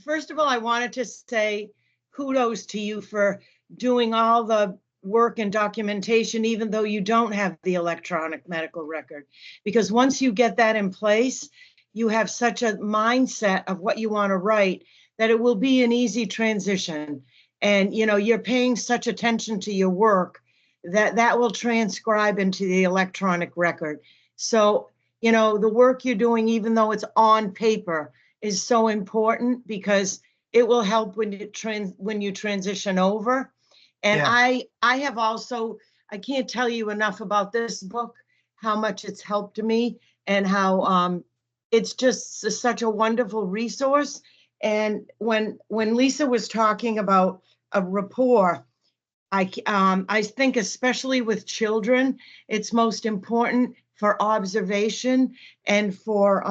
First of all, I wanted to say kudos to you for doing all the work and documentation, even though you don't have the electronic medical record, because once you get that in place, you have such a mindset of what you want to write that it will be an easy transition. And, you're paying such attention to your work that will transcribe into the electronic record. So, the work you're doing, even though it's on paper, is so important because it will help when you transition over. And I have also, I can't tell you enough about this book, how much it's helped me and how it's just such a wonderful resource. And when Lisa was talking about a rapport, I think especially with children, it's most important for observation and for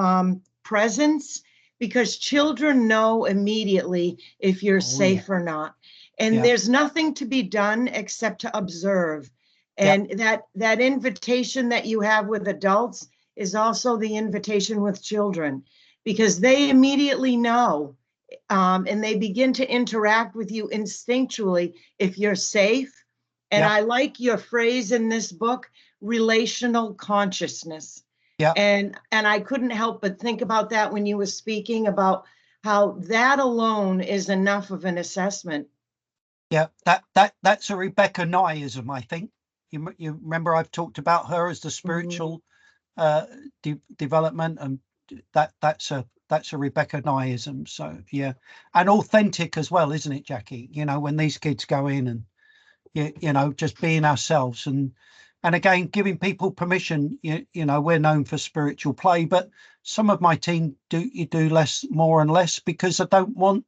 presence, because children know immediately if you're safe or not. And there's nothing to be done except to observe. And that invitation that you have with adults is also the invitation with children, because they immediately know, and they begin to interact with you instinctually if you're safe. And I like your phrase in this book, relational consciousness. Yeah. And I couldn't help but think about that when you were speaking about how that alone is enough of an assessment. Yeah, that's a Rebecca Nyeism, I think. You remember I've talked about her as the spiritual development, and that's a Rebecca Nyeism. So yeah, and authentic as well, isn't it, Jackie? You know, when these kids go in and you know, just being ourselves, and again giving people permission. You know, we're known for spiritual play, but some of my team do less, more and less, because I don't want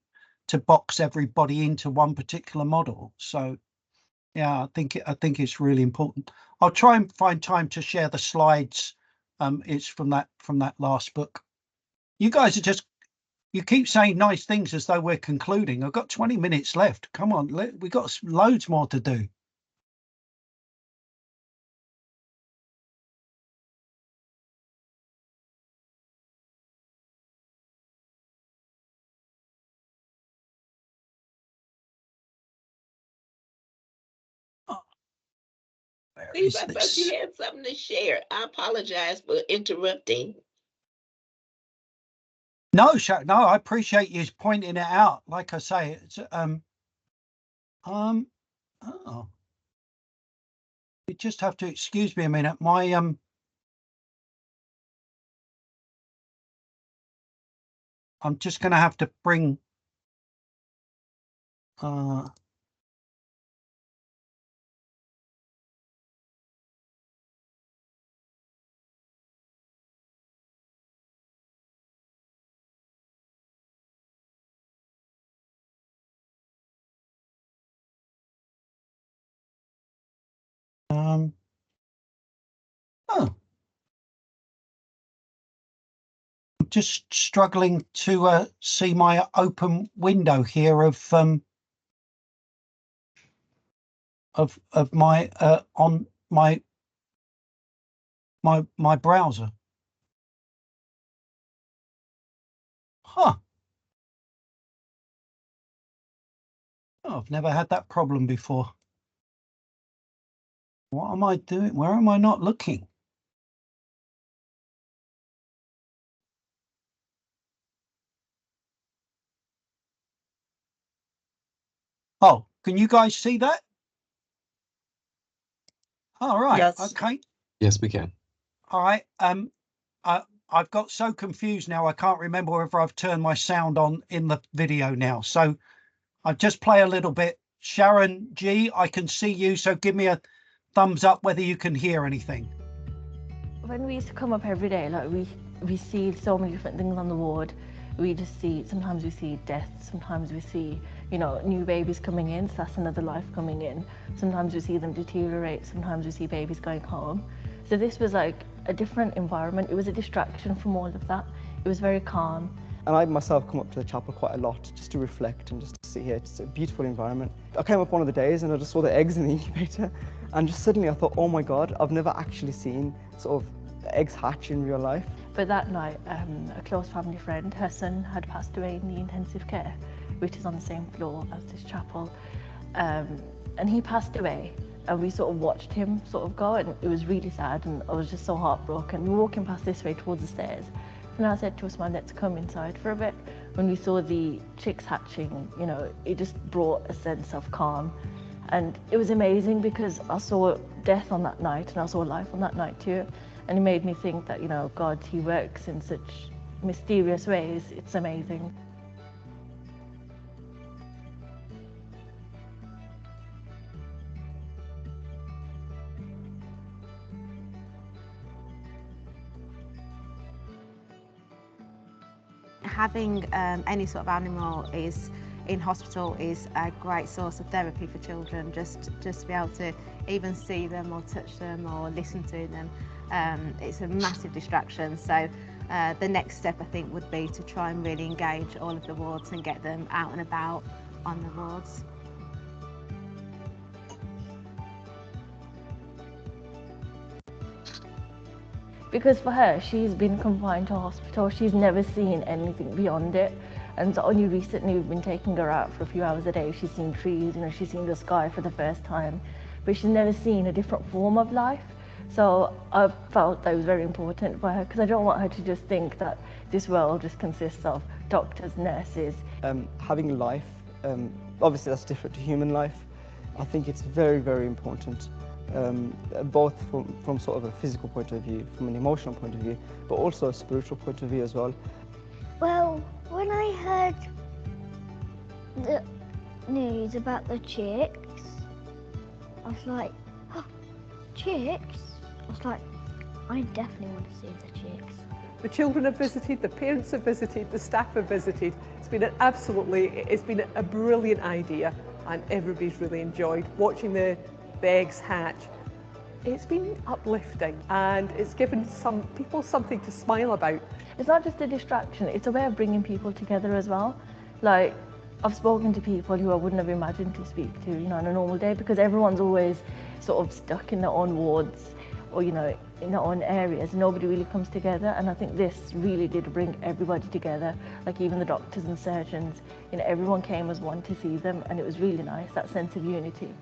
to box everybody into one particular model. So yeah, I think it's really important. I'll try and find time to share the slides. It's from that last book. You guys are just, you keep saying nice things as though we're concluding. I've got 20 minutes left. Come on, we've got loads more to do. Steve, I thought you had something to share. I apologize for interrupting. No, no, I appreciate you pointing it out. Like I say, it's oh, you just have to excuse me a minute. My I'm just going to have to bring oh, I'm just struggling to see my open window here of my on my browser. Huh. Oh, I've never had that problem before. What am I doing? Where am I not looking? Oh, can you guys see that? All right. Yes. Okay. Yes, we can. All right. I've got so confused now. I can't remember whether I've turned my sound on in the video now. So I'll just play a little bit. Sharon G, I can see you. So give me a thumbs up whether you can hear anything. When we used to come up every day, like we see so many different things on the ward. We just see, sometimes we see death, sometimes we see, you know, new babies coming in, so that's another life coming in. Sometimes we see them deteriorate, sometimes we see babies going home. So this was like a different environment. It was a distraction from all of that. It was very calm. And I myself come up to the chapel quite a lot just to reflect and just to sit here. It's a beautiful environment. I came up one of the days and I just saw the eggs in the incubator, and just suddenly I thought, oh my God, I've never actually seen sort of eggs hatch in real life. But that night, a close family friend, her son had passed away in the intensive care, which is on the same floor as this chapel. And he passed away, and we sort of watched him sort of go, and it was really sad, and I was just so heartbroken. We were walking past this way towards the stairs, and I said to Usman, let's come inside for a bit. When we saw the chicks hatching, you know, it just brought a sense of calm. And it was amazing because I saw death on that night, and I saw life on that night too. And it made me think that, you know, God, he works in such mysterious ways. It's amazing. Having any sort of animal is in hospital is a great source of therapy for children, just to be able to even see them or touch them or listen to them. It's a massive distraction. So the next step, I think, would be to try and really engage all of the wards and get them out and about on the wards. Because for her, she's been confined to hospital. She's never seen anything beyond it. And so only recently we've been taking her out for a few hours a day. She's seen trees, you know, she's seen the sky for the first time, but she's never seen a different form of life. So I felt that was very important for her, because I don't want her to just think that this world just consists of doctors, nurses. Having life, obviously that's different to human life. I think it's very, very important, both from sort of a physical point of view, from an emotional point of view, but also a spiritual point of view as well. Well, when I heard the news about the chicks, I was like, oh, chicks? I was like, I definitely want to see the chicks. The children have visited, the parents have visited, the staff have visited. It's been a brilliant idea, and everybody's really enjoyed watching the eggs hatch. It's been uplifting, and it's given some people something to smile about. It's not just a distraction, it's a way of bringing people together as well. Like, I've spoken to people who I wouldn't have imagined to speak to, you know, on a normal day, because everyone's always sort of stuck in their own wards or, you know, in their own areas. Nobody really comes together, and I think this really did bring everybody together, like even the doctors and surgeons. You know, everyone came as one to see them, and it was really nice, that sense of unity.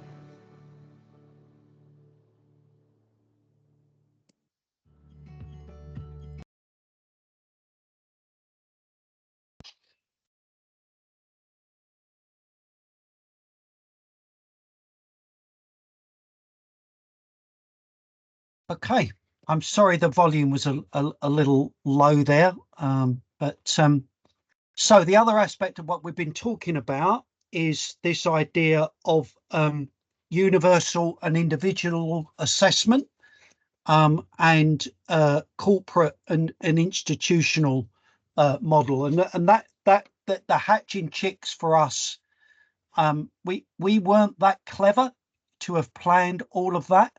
Okay, I'm sorry the volume was a little low there, so the other aspect of what we've been talking about is this idea of universal and individual assessment, and corporate and institutional model, and that the hatching chicks for us, we weren't that clever to have planned all of that.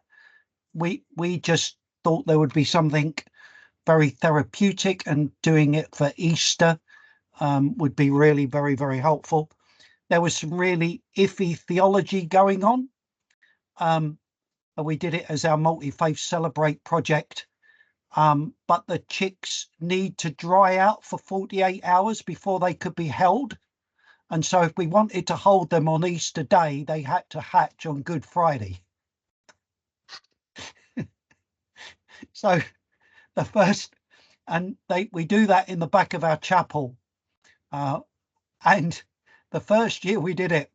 We just thought there would be something very therapeutic, and doing it for Easter would be really very, very helpful. There was some really iffy theology going on. We did it as our Multi-Faith Celebrate project, but the chicks need to dry out for 48 hours before they could be held. And so if we wanted to hold them on Easter Day, they had to hatch on Good Friday. So the first, and we do that in the back of our chapel. And the first year we did it,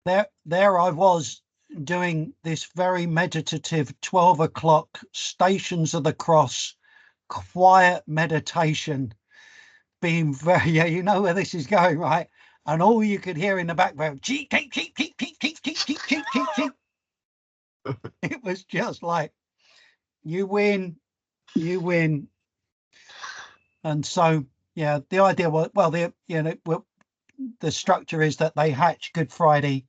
there I was doing this very meditative 12 o'clock Stations of the Cross, quiet meditation, being very, yeah, you know where this is going, right? And all you could hear in the background, cheep, cheep, cheep, cheep, cheep, cheep, cheep, cheep, cheep, cheep, cheep. It was just like, you win. And so, yeah, the idea was, well, the structure is that they hatch Good Friday,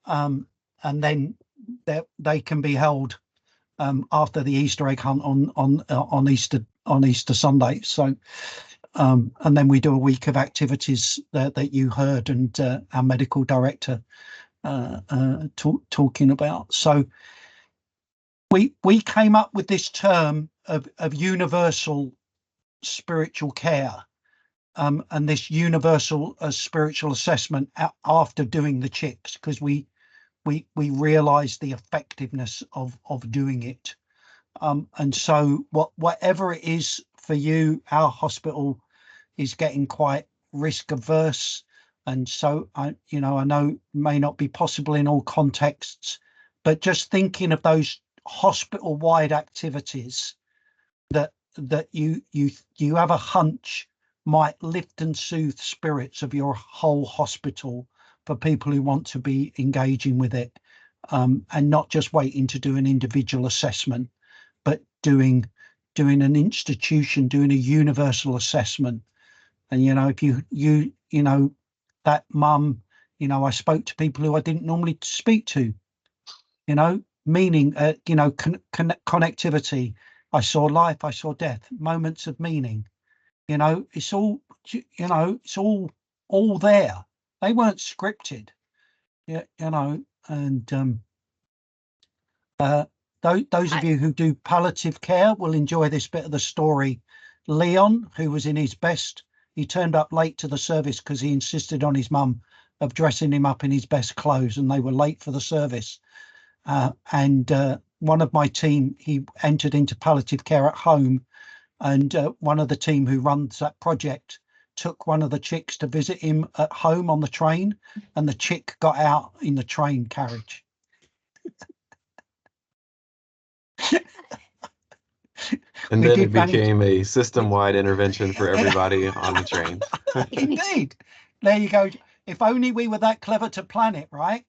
and then they can be held after the Easter egg hunt on Easter Sunday. So, and then we do a week of activities that you heard, and our medical director talking about. So we came up with this term of universal spiritual care, and this universal spiritual assessment after doing the chicks, because we realized the effectiveness of doing it. And so whatever it is for you, our hospital is getting quite risk averse, and so I know may not be possible in all contexts, but just thinking of those hospital wide activities that you have a hunch might lift and soothe spirits of your whole hospital for people who want to be engaging with it, and not just waiting to do an individual assessment, but doing an institution, doing a universal assessment. And if you know, that mum, you know, I spoke to people who I didn't normally speak to, you know, meaning, you know, connectivity. I saw life, I saw death, moments of meaning, you know, it's all, you know, it's all there. They weren't scripted, yeah, you know, and those of you who do palliative care will enjoy this bit of the story. Leon, who was in his best, he turned up late to the service because he insisted on his mum of dressing him up in his best clothes, and they were late for the service. And one of my team, he entered into palliative care at home, and one of the team who runs that project took one of the chicks to visit him at home on the train, and the chick got out in the train carriage. And then it became a system-wide intervention for everybody on the train. Indeed. There you go. If only we were that clever to plan it, right?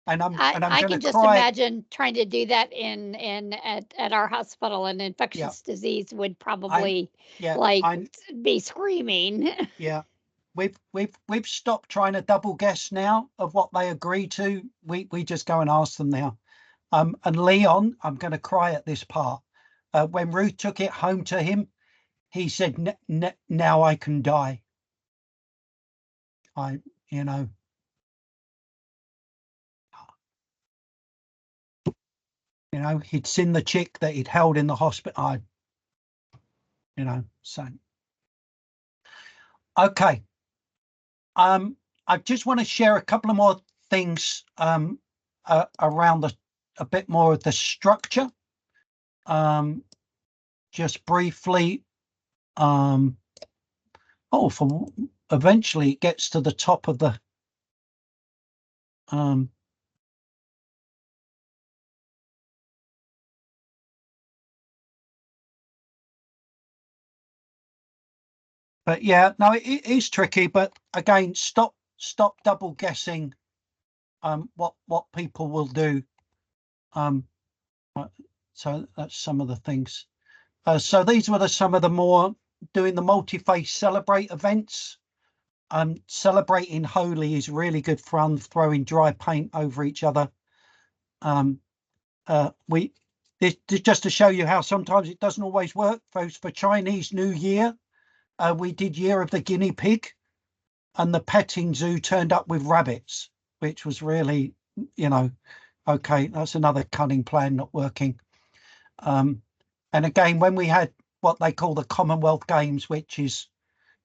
And I can just imagine trying to do that at our hospital, and infectious disease would probably be screaming. Yeah. We've stopped trying to double guess now of what they agree to. We just go and ask them now. And Leon, I'm going to cry at this part. When Ruth took it home to him, he said, now I can die. You know. You know, he'd seen the chick that he'd held in the hospital. You know, so. Okay. I just want to share a couple of more things around a bit more of the structure. Just briefly. Eventually it gets to the top of the but yeah, no, it is tricky, but again, stop double guessing what people will do. So that's some of the things. So these were some of the more doing the multi-faith celebrate events. Celebrating holy is really good fun, throwing dry paint over each other. This just to show you how sometimes it doesn't always work. For Chinese New Year, we did Year of the Guinea Pig, and the petting zoo turned up with rabbits, which was really, you know, okay, that's another cunning plan not working. And again, when we had what they call the Commonwealth Games, which is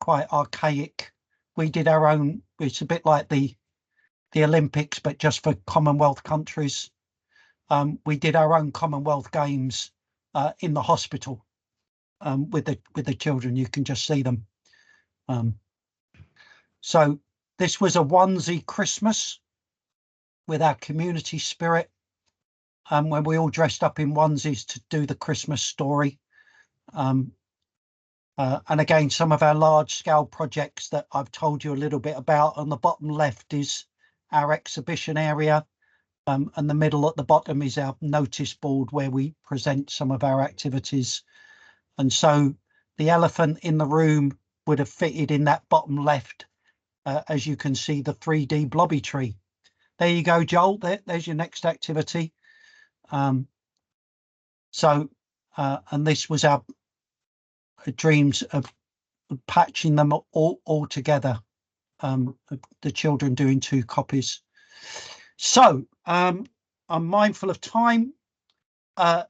quite archaic, we did our own. It's a bit like the Olympics, but just for Commonwealth countries. We did our own Commonwealth Games in the hospital with the children. You can just see them. So this was a onesie Christmas with our community spirit, when we all dressed up in onesies to do the Christmas story. And again, some of our large scale projects that I've told you a little bit about. On the bottom left is our exhibition area, and the middle at the bottom is our notice board where we present some of our activities. And so the elephant in the room would have fitted in that bottom left, as you can see the 3D blobby tree. There you go, Joel. There's your next activity. And this was our dreams of patching them all together. The children doing 2 copies. So I'm mindful of time. How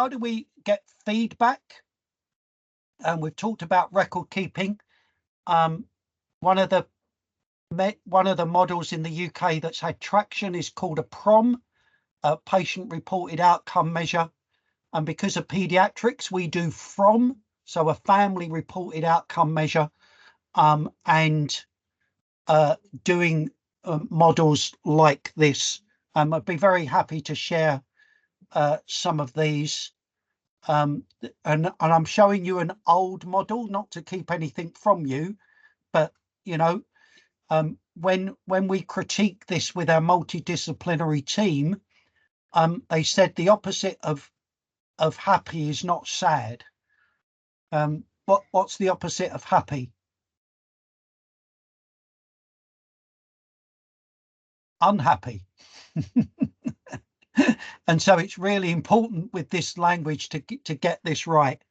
do we get feedback? And we've talked about record keeping. One of the models in the UK that's had traction is called a PROM, a patient reported outcome measure. And because of pediatrics, we do FROM, so a family reported outcome measure, and doing models like this. I'd be very happy to share some of these. And I'm showing you an old model, not to keep anything from you, but you know, when we critique this with our multidisciplinary team, they said the opposite of happy is not sad. What's the opposite of happy? unhappy. And so it's really important with this language to get this right.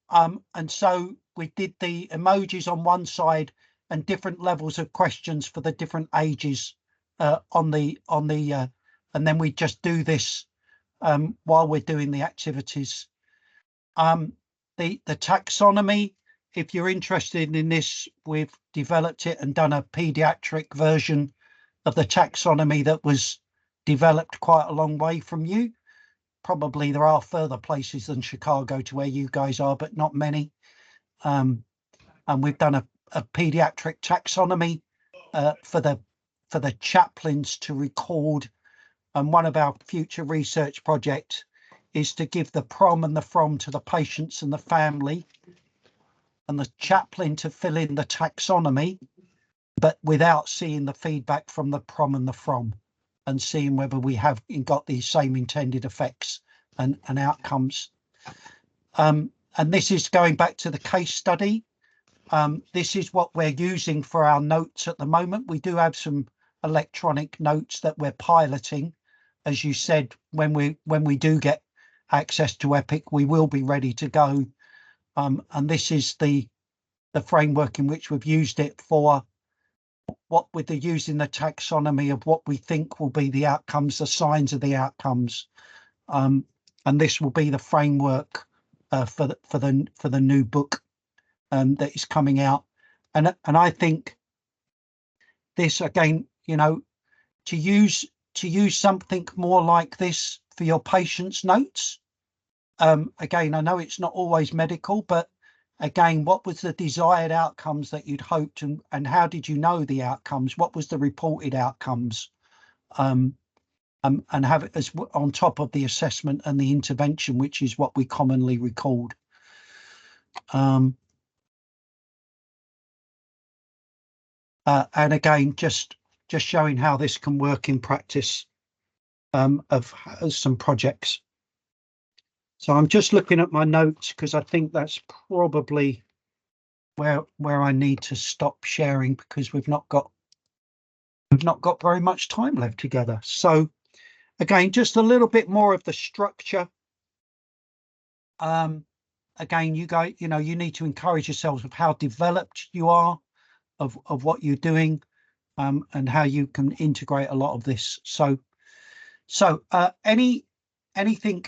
And so we did the emojis on one side and different levels of questions for the different ages on the and then we just do this while we're doing the activities. The taxonomy, if you're interested in this, we've developed it and done a pediatric version of the taxonomy that was developed quite a long way from you. Probably there are further places than Chicago to where you guys are, but not many. And we've done a pediatric taxonomy for the chaplains to record. And one of our future research projects is to give the prom and the from to the patients and the family, and the chaplain to fill in the taxonomy, but without seeing the feedback from the prom and the from, and seeing whether we have got the same intended effects and outcomes. And this is going back to the case study. This is what we're using for our notes at the moment. We do have some electronic notes that we're piloting. As you said, when we do get access to Epic, we will be ready to go. And this is the framework in which we've used it for what with the using the taxonomy of what we think will be the outcomes, the signs of the outcomes. And this will be the framework for the new book that is coming out. And I think this, again, you know, to use something more like this for your patients' notes. Again, I know it's not always medical, but again, what was the desired outcomes that you'd hoped, and how did you know the outcomes? What was the reported outcomes? And have it as on top of the assessment and the intervention, which is what we commonly record. And again, just showing how this can work in practice of some projects. So I'm just looking at my notes because I think that's probably where I need to stop sharing, because we've not got very much time left together. So again, just a little bit more of the structure. Again, you guys, you know, you need to encourage yourselves with how developed you are of what you're doing, and how you can integrate a lot of this. So anything,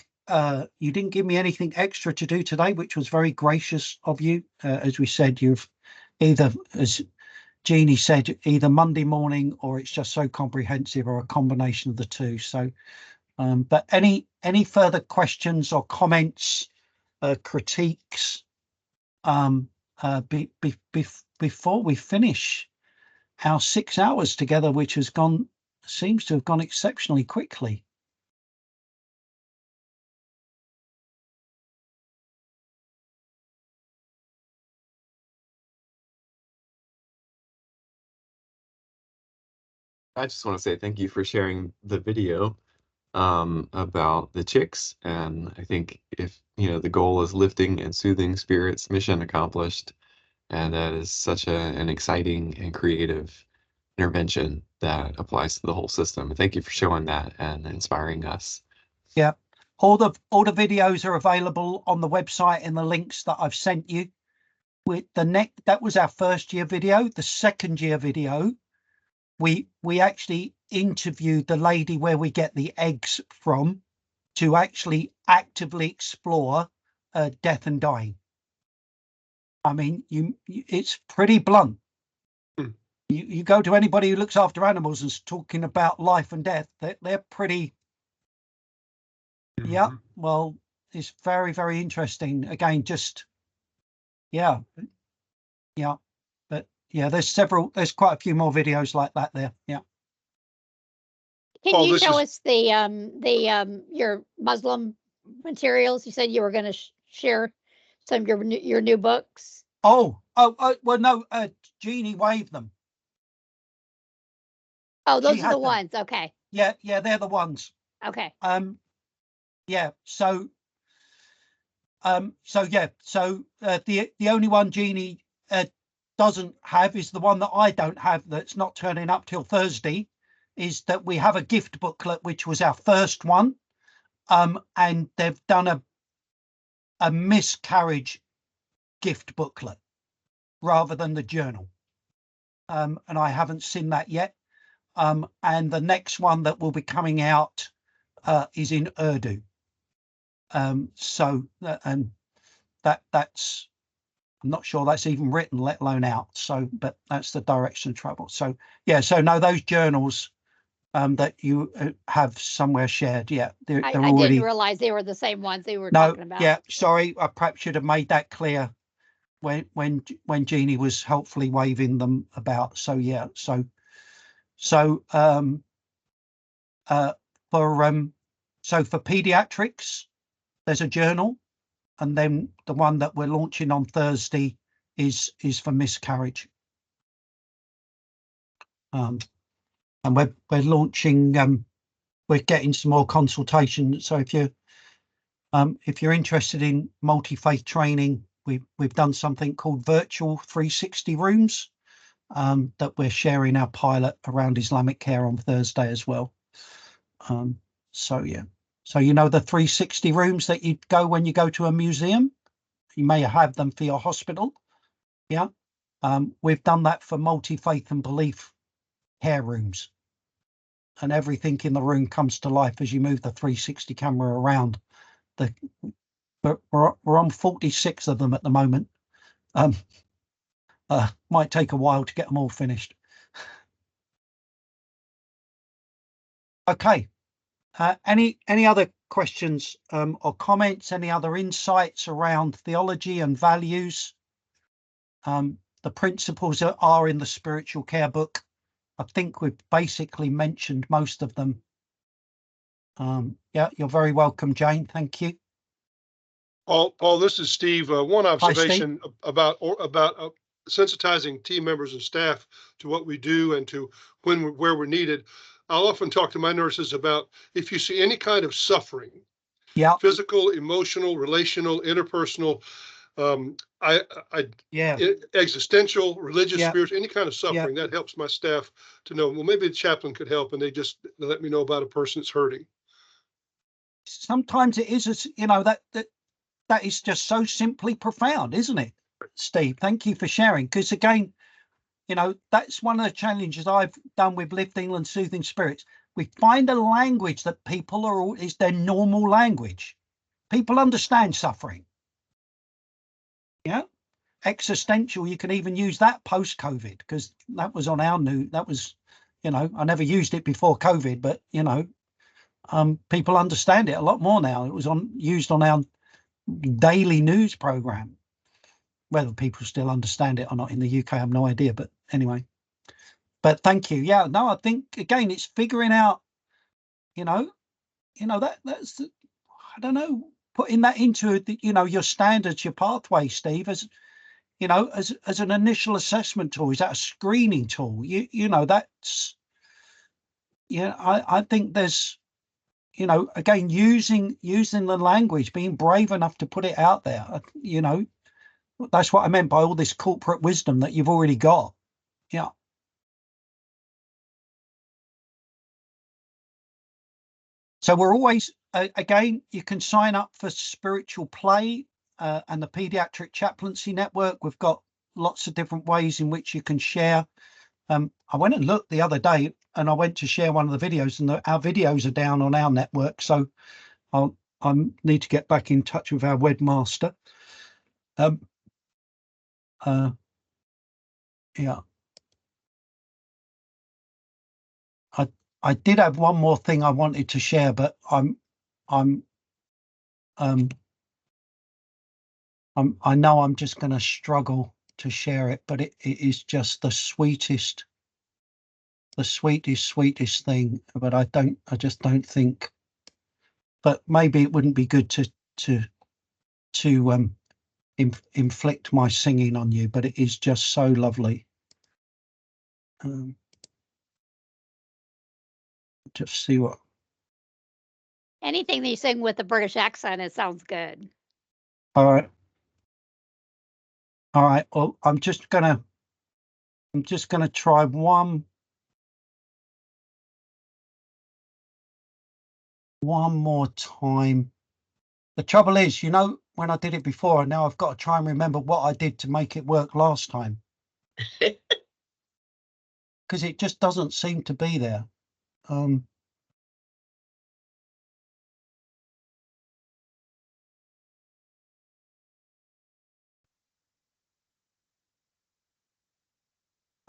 you didn't give me anything extra to do today, which was very gracious of you. As we said, you've either, as Jeannie said, either Monday morning or it's just so comprehensive, or a combination of the two. So, but any further questions or comments, critiques, before we finish our 6 hours together, which seems to have gone exceptionally quickly. I just want to say thank you for sharing the video about the chicks. And I think if, you know, the goal is lifting and soothing spirits, mission accomplished. And that is such an exciting and creative intervention that applies to the whole system. Thank you for showing that and inspiring us. Yeah, all the videos are available on the website in the links that I've sent you. With that was our first year video. The second year video, we actually interviewed the lady where we get the eggs from to actually actively explore death and dying. I mean, it's pretty blunt. You go to anybody who looks after animals and is talking about life and death, they're pretty. Yeah, well, it's very, very interesting. Again, just yeah, but yeah, there's quite a few more videos like that there. Yeah. Can you show us the your Muslim materials? You said you were going to share some of your new books. Oh, well, no, Jeannie waved them. Oh, those are the ones. Okay. Yeah, they're the ones. Okay. Yeah. So the only one Jeannie doesn't have is the one that I don't have, that's not turning up till Thursday, is that we have a gift booklet, which was our first one, and they've done a miscarriage gift booklet rather than the journal, and I haven't seen that yet. And the next one that will be coming out is in Urdu. So and that's, I'm not sure that's even written, let alone out. So, but that's the direction of travel. So yeah, so no, those journals that you have somewhere shared, yeah, they're I already. didn't realize they were the same ones they were No, talking about. yeah, sorry, I perhaps should have made that clear when Jeannie was helpfully waving them about. So yeah, so for pediatrics, there's a journal, and then the one that we're launching on Thursday is for miscarriage. And we're launching. We're getting some more consultation. So if you're interested in multi-faith training, we've done something called virtual 360 rooms that we're sharing our pilot around Islamic care on Thursday as well. So yeah, so you know the 360 rooms that you go when you go to a museum, you may have them for your hospital. Yeah, we've done that for multi-faith and belief care rooms, and everything in the room comes to life as you move the 360 camera around. We're on 46 of them at the moment. Might take a while to get them all finished. Okay. Any other questions or comments? Any other insights around theology and values? The principles are in the spiritual care book. I think we've basically mentioned most of them. Yeah, you're very welcome, Jane. Thank you. Paul, this is Steve. One observation Steve. about sensitizing team members and staff to what we do and to where we're needed. I'll often talk to my nurses about if you see any kind of suffering, physical, emotional, relational, interpersonal, existential, religious, spiritual, any kind of suffering, that helps my staff to know, well, maybe the chaplain could help, and they just let me know about a person that's hurting. Sometimes it is, you know, that is just so simply profound, isn't it, Steve? Thank you for sharing, because again, you know, that's one of the challenges I've done with Lift England Soothing Spirits. We find a language that people is their normal language. People understand suffering. Yeah, existential, you can even use that post-COVID, because that was on our that was, you know, I never used it before COVID, but you know, people understand it a lot more now. It was used on our daily news program. Whether people still understand it or not in the UK, I have no idea, but anyway. But thank you. Yeah, no, I think again it's figuring out, you know that's, I don't know, putting that into you know, your standards, your pathway, Steve, as you know, as an initial assessment tool. Is that a screening tool? You know, that's, yeah, I think there's, you know, again, using the language, being brave enough to put it out there, you know, that's what I meant by all this corporate wisdom that you've already got. Yeah. So we're always, again, you can sign up for Spiritual Play and the Pediatric Chaplaincy Network. We've got lots of different ways in which you can share. I went and looked the other day, and I went to share one of the videos, and our videos are down on our network. So I need to get back in touch with our webmaster. Yeah. I did have one more thing I wanted to share, but I know I'm just going to struggle to share it, but it is just the sweetest sweetest thing. But I just don't think, but maybe it wouldn't be good to inflict my singing on you, but it is just so lovely. Just see what. Anything that you sing with a British accent, it sounds good. All right. Well, I'm just gonna try one one more time. The trouble is, you know, when I did it before, now I've got to try and remember what I did to make it work last time. Because it just doesn't seem to be there.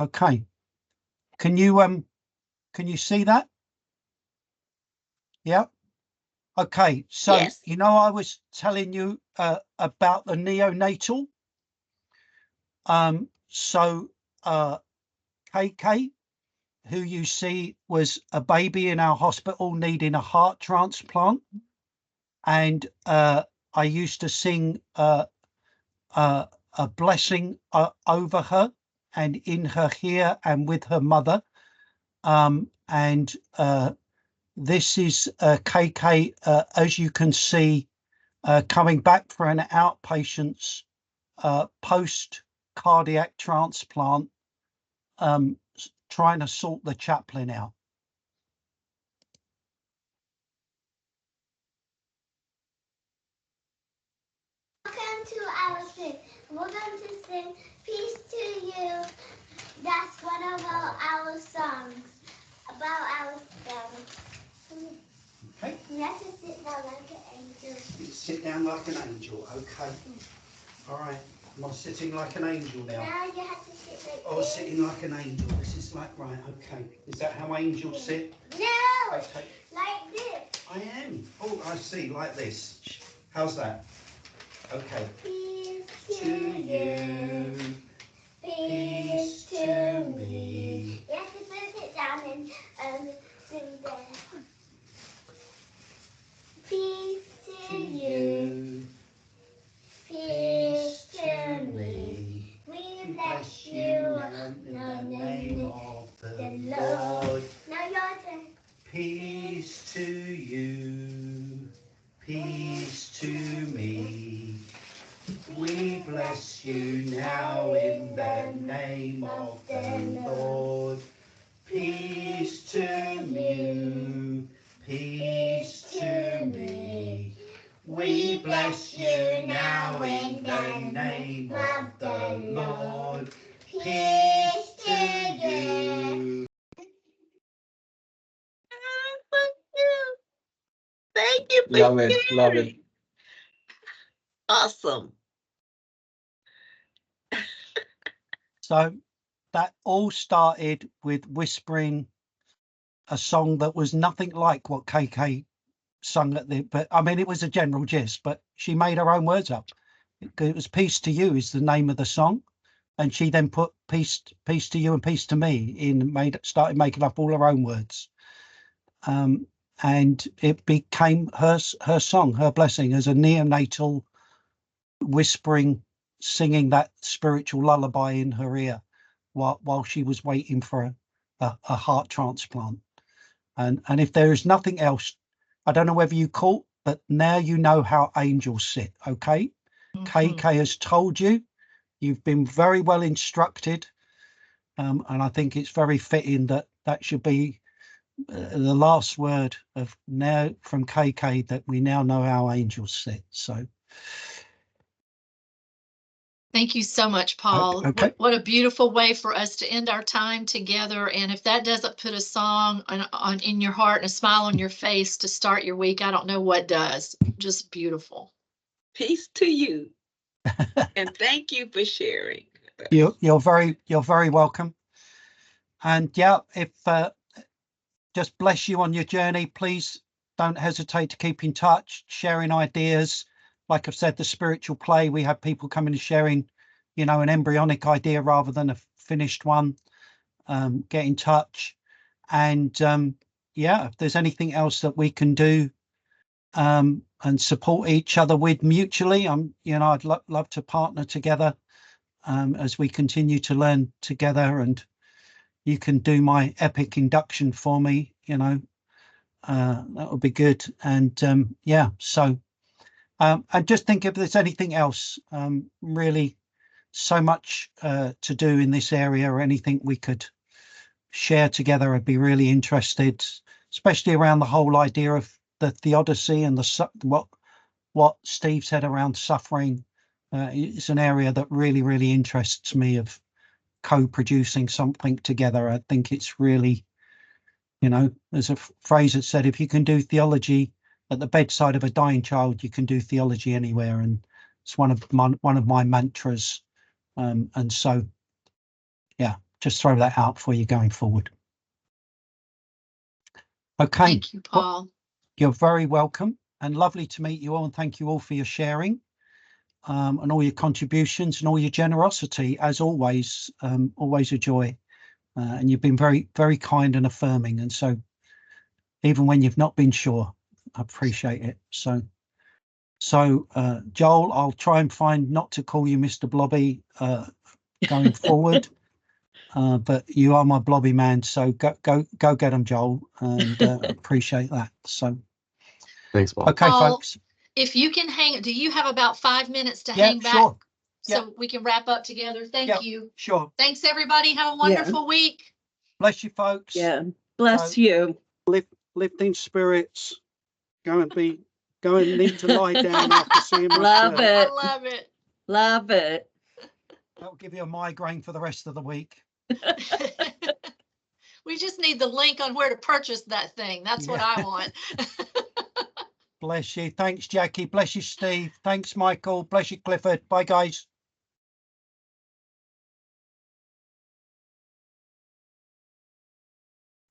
Okay. Can you see that? Yeah. Okay. So, Yes. you know, I was telling you about the neonatal. So KK, who you see was a baby in our hospital needing a heart transplant. And I used to sing a blessing over her and in her here and with her mother. And this is KK, as you can see, coming back for an outpatient's post cardiac transplant, trying to sort the chaplain out. Welcome to our sing. We're going to sing Peace to You. That's one of our songs about our family. Okay. You have to sit down like an angel. Sit down like an angel, okay. All right. Am I sitting like an angel now? Now you have to sit like Oh, sitting like an angel. This is like, right, okay. Is that how angels sit? No! Okay. Like this. I am. Oh, I see, like this. How's that? Okay. Peace to you. Peace to me. You have to put it down and sing there. Peace to you. Peace to me. We bless you in the name of the Lord. Now your turn. Peace to you. Peace to me. We bless you now in the name of the Lord. Peace to you. Peace to me. We bless you now in the name of the Lord. Peace to you. Thank you for Love it. Love it. sharing. Awesome. So that all started with whispering a song that was nothing like what KK sung at the, but I mean, it was a general gist, but she made her own words up. It was Peace to You is the name of the song. And she then put peace to you and peace to me in, started making up all her own words. And it became her song, her blessing, as a neonatal whispering, singing that spiritual lullaby in her ear while she was waiting for a heart transplant. And if there is nothing else, I don't know whether you caught, but now you know how angels sit, okay? KK has told you, you've been very well instructed, and I think it's very fitting that should be the last word of now from KK, that we now know how angels sit. So thank you so much, Paul. Okay. What a beautiful way for us to end our time together. And if that doesn't put a song on in your heart and a smile on your face to start your week, I don't know what does. Just beautiful. Peace to you. And thank you for sharing. You're very welcome. And yeah, if just bless you on your journey. Please don't hesitate to keep in touch, sharing ideas. Like I've said, the spiritual play, we have people coming and sharing, you know, an embryonic idea rather than a finished one. Get in touch. And yeah, if there's anything else that we can do and support each other with mutually, I'd love to partner together as we continue to learn together. And you can do my epic induction for me, that would be good. And yeah, so I just think if there's anything else, really so much to do in this area, or anything we could share together, I'd be really interested, especially around the whole idea of the theodicy and what Steve said around suffering is an area that really interests me, of co-producing something together. I think it's really, there's a phrase that said, if you can do theology at the bedside of a dying child, you can do theology anywhere, and it's one of my mantras. And so, yeah, just throw that out for you going forward. Okay. Thank you, Paul. Well, you're very welcome, and lovely to meet you all, and thank you all for your sharing and all your contributions and all your generosity, as always. Always a joy, and you've been very kind and affirming, and so even when you've not been sure, I appreciate it. So Joel, I'll try and find not to call you Mr. Blobby going forward. But you are my blobby man, so go get them, Joel, and appreciate that. So thanks, Paul. Okay, Paul, folks. If you can hang, do you have about 5 minutes to hang back? Sure. So we can wrap up together? Thank you. Sure. Thanks, everybody. Have a wonderful week. Bless you, folks. Yeah. Bless you. Lifting spirits. Go and need to lie down after seeing my Love shirt. it. I love it. Love it. That'll give you a migraine for the rest of the week. We just need the link on where to purchase that thing. That's what I want. Bless you. Thanks, Jackie. Bless you, Steve. Thanks, Michael. Bless you, Clifford. Bye, guys.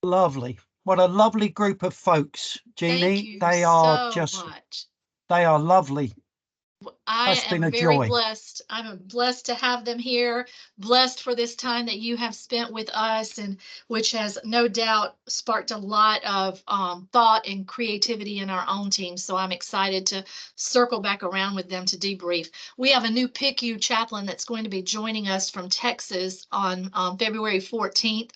Lovely. What a lovely group of folks, Jeannie. They are they are lovely. I am very joy. blessed. I'm blessed to have them here, blessed for this time that you have spent with us, and which has no doubt sparked a lot of thought and creativity in our own team. So I'm excited to circle back around with them to debrief. We have a new PICU chaplain that's going to be joining us from Texas on February 14th.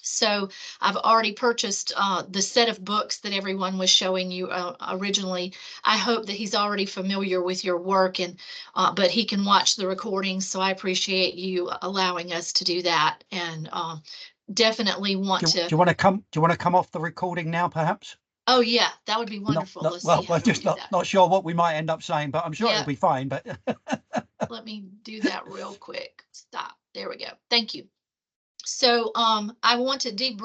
So I've already purchased the set of books that everyone was showing you originally. I hope that he's already familiar with your work, and but he can watch the recordings. So I appreciate you allowing us to do that, and definitely want to. Do you want to come off the recording now, perhaps? Oh yeah, that would be wonderful. We're just not sure what we might end up saying, but I'm sure it'll be fine. But let me do that real quick. Stop. There we go. Thank you. So I want to debrief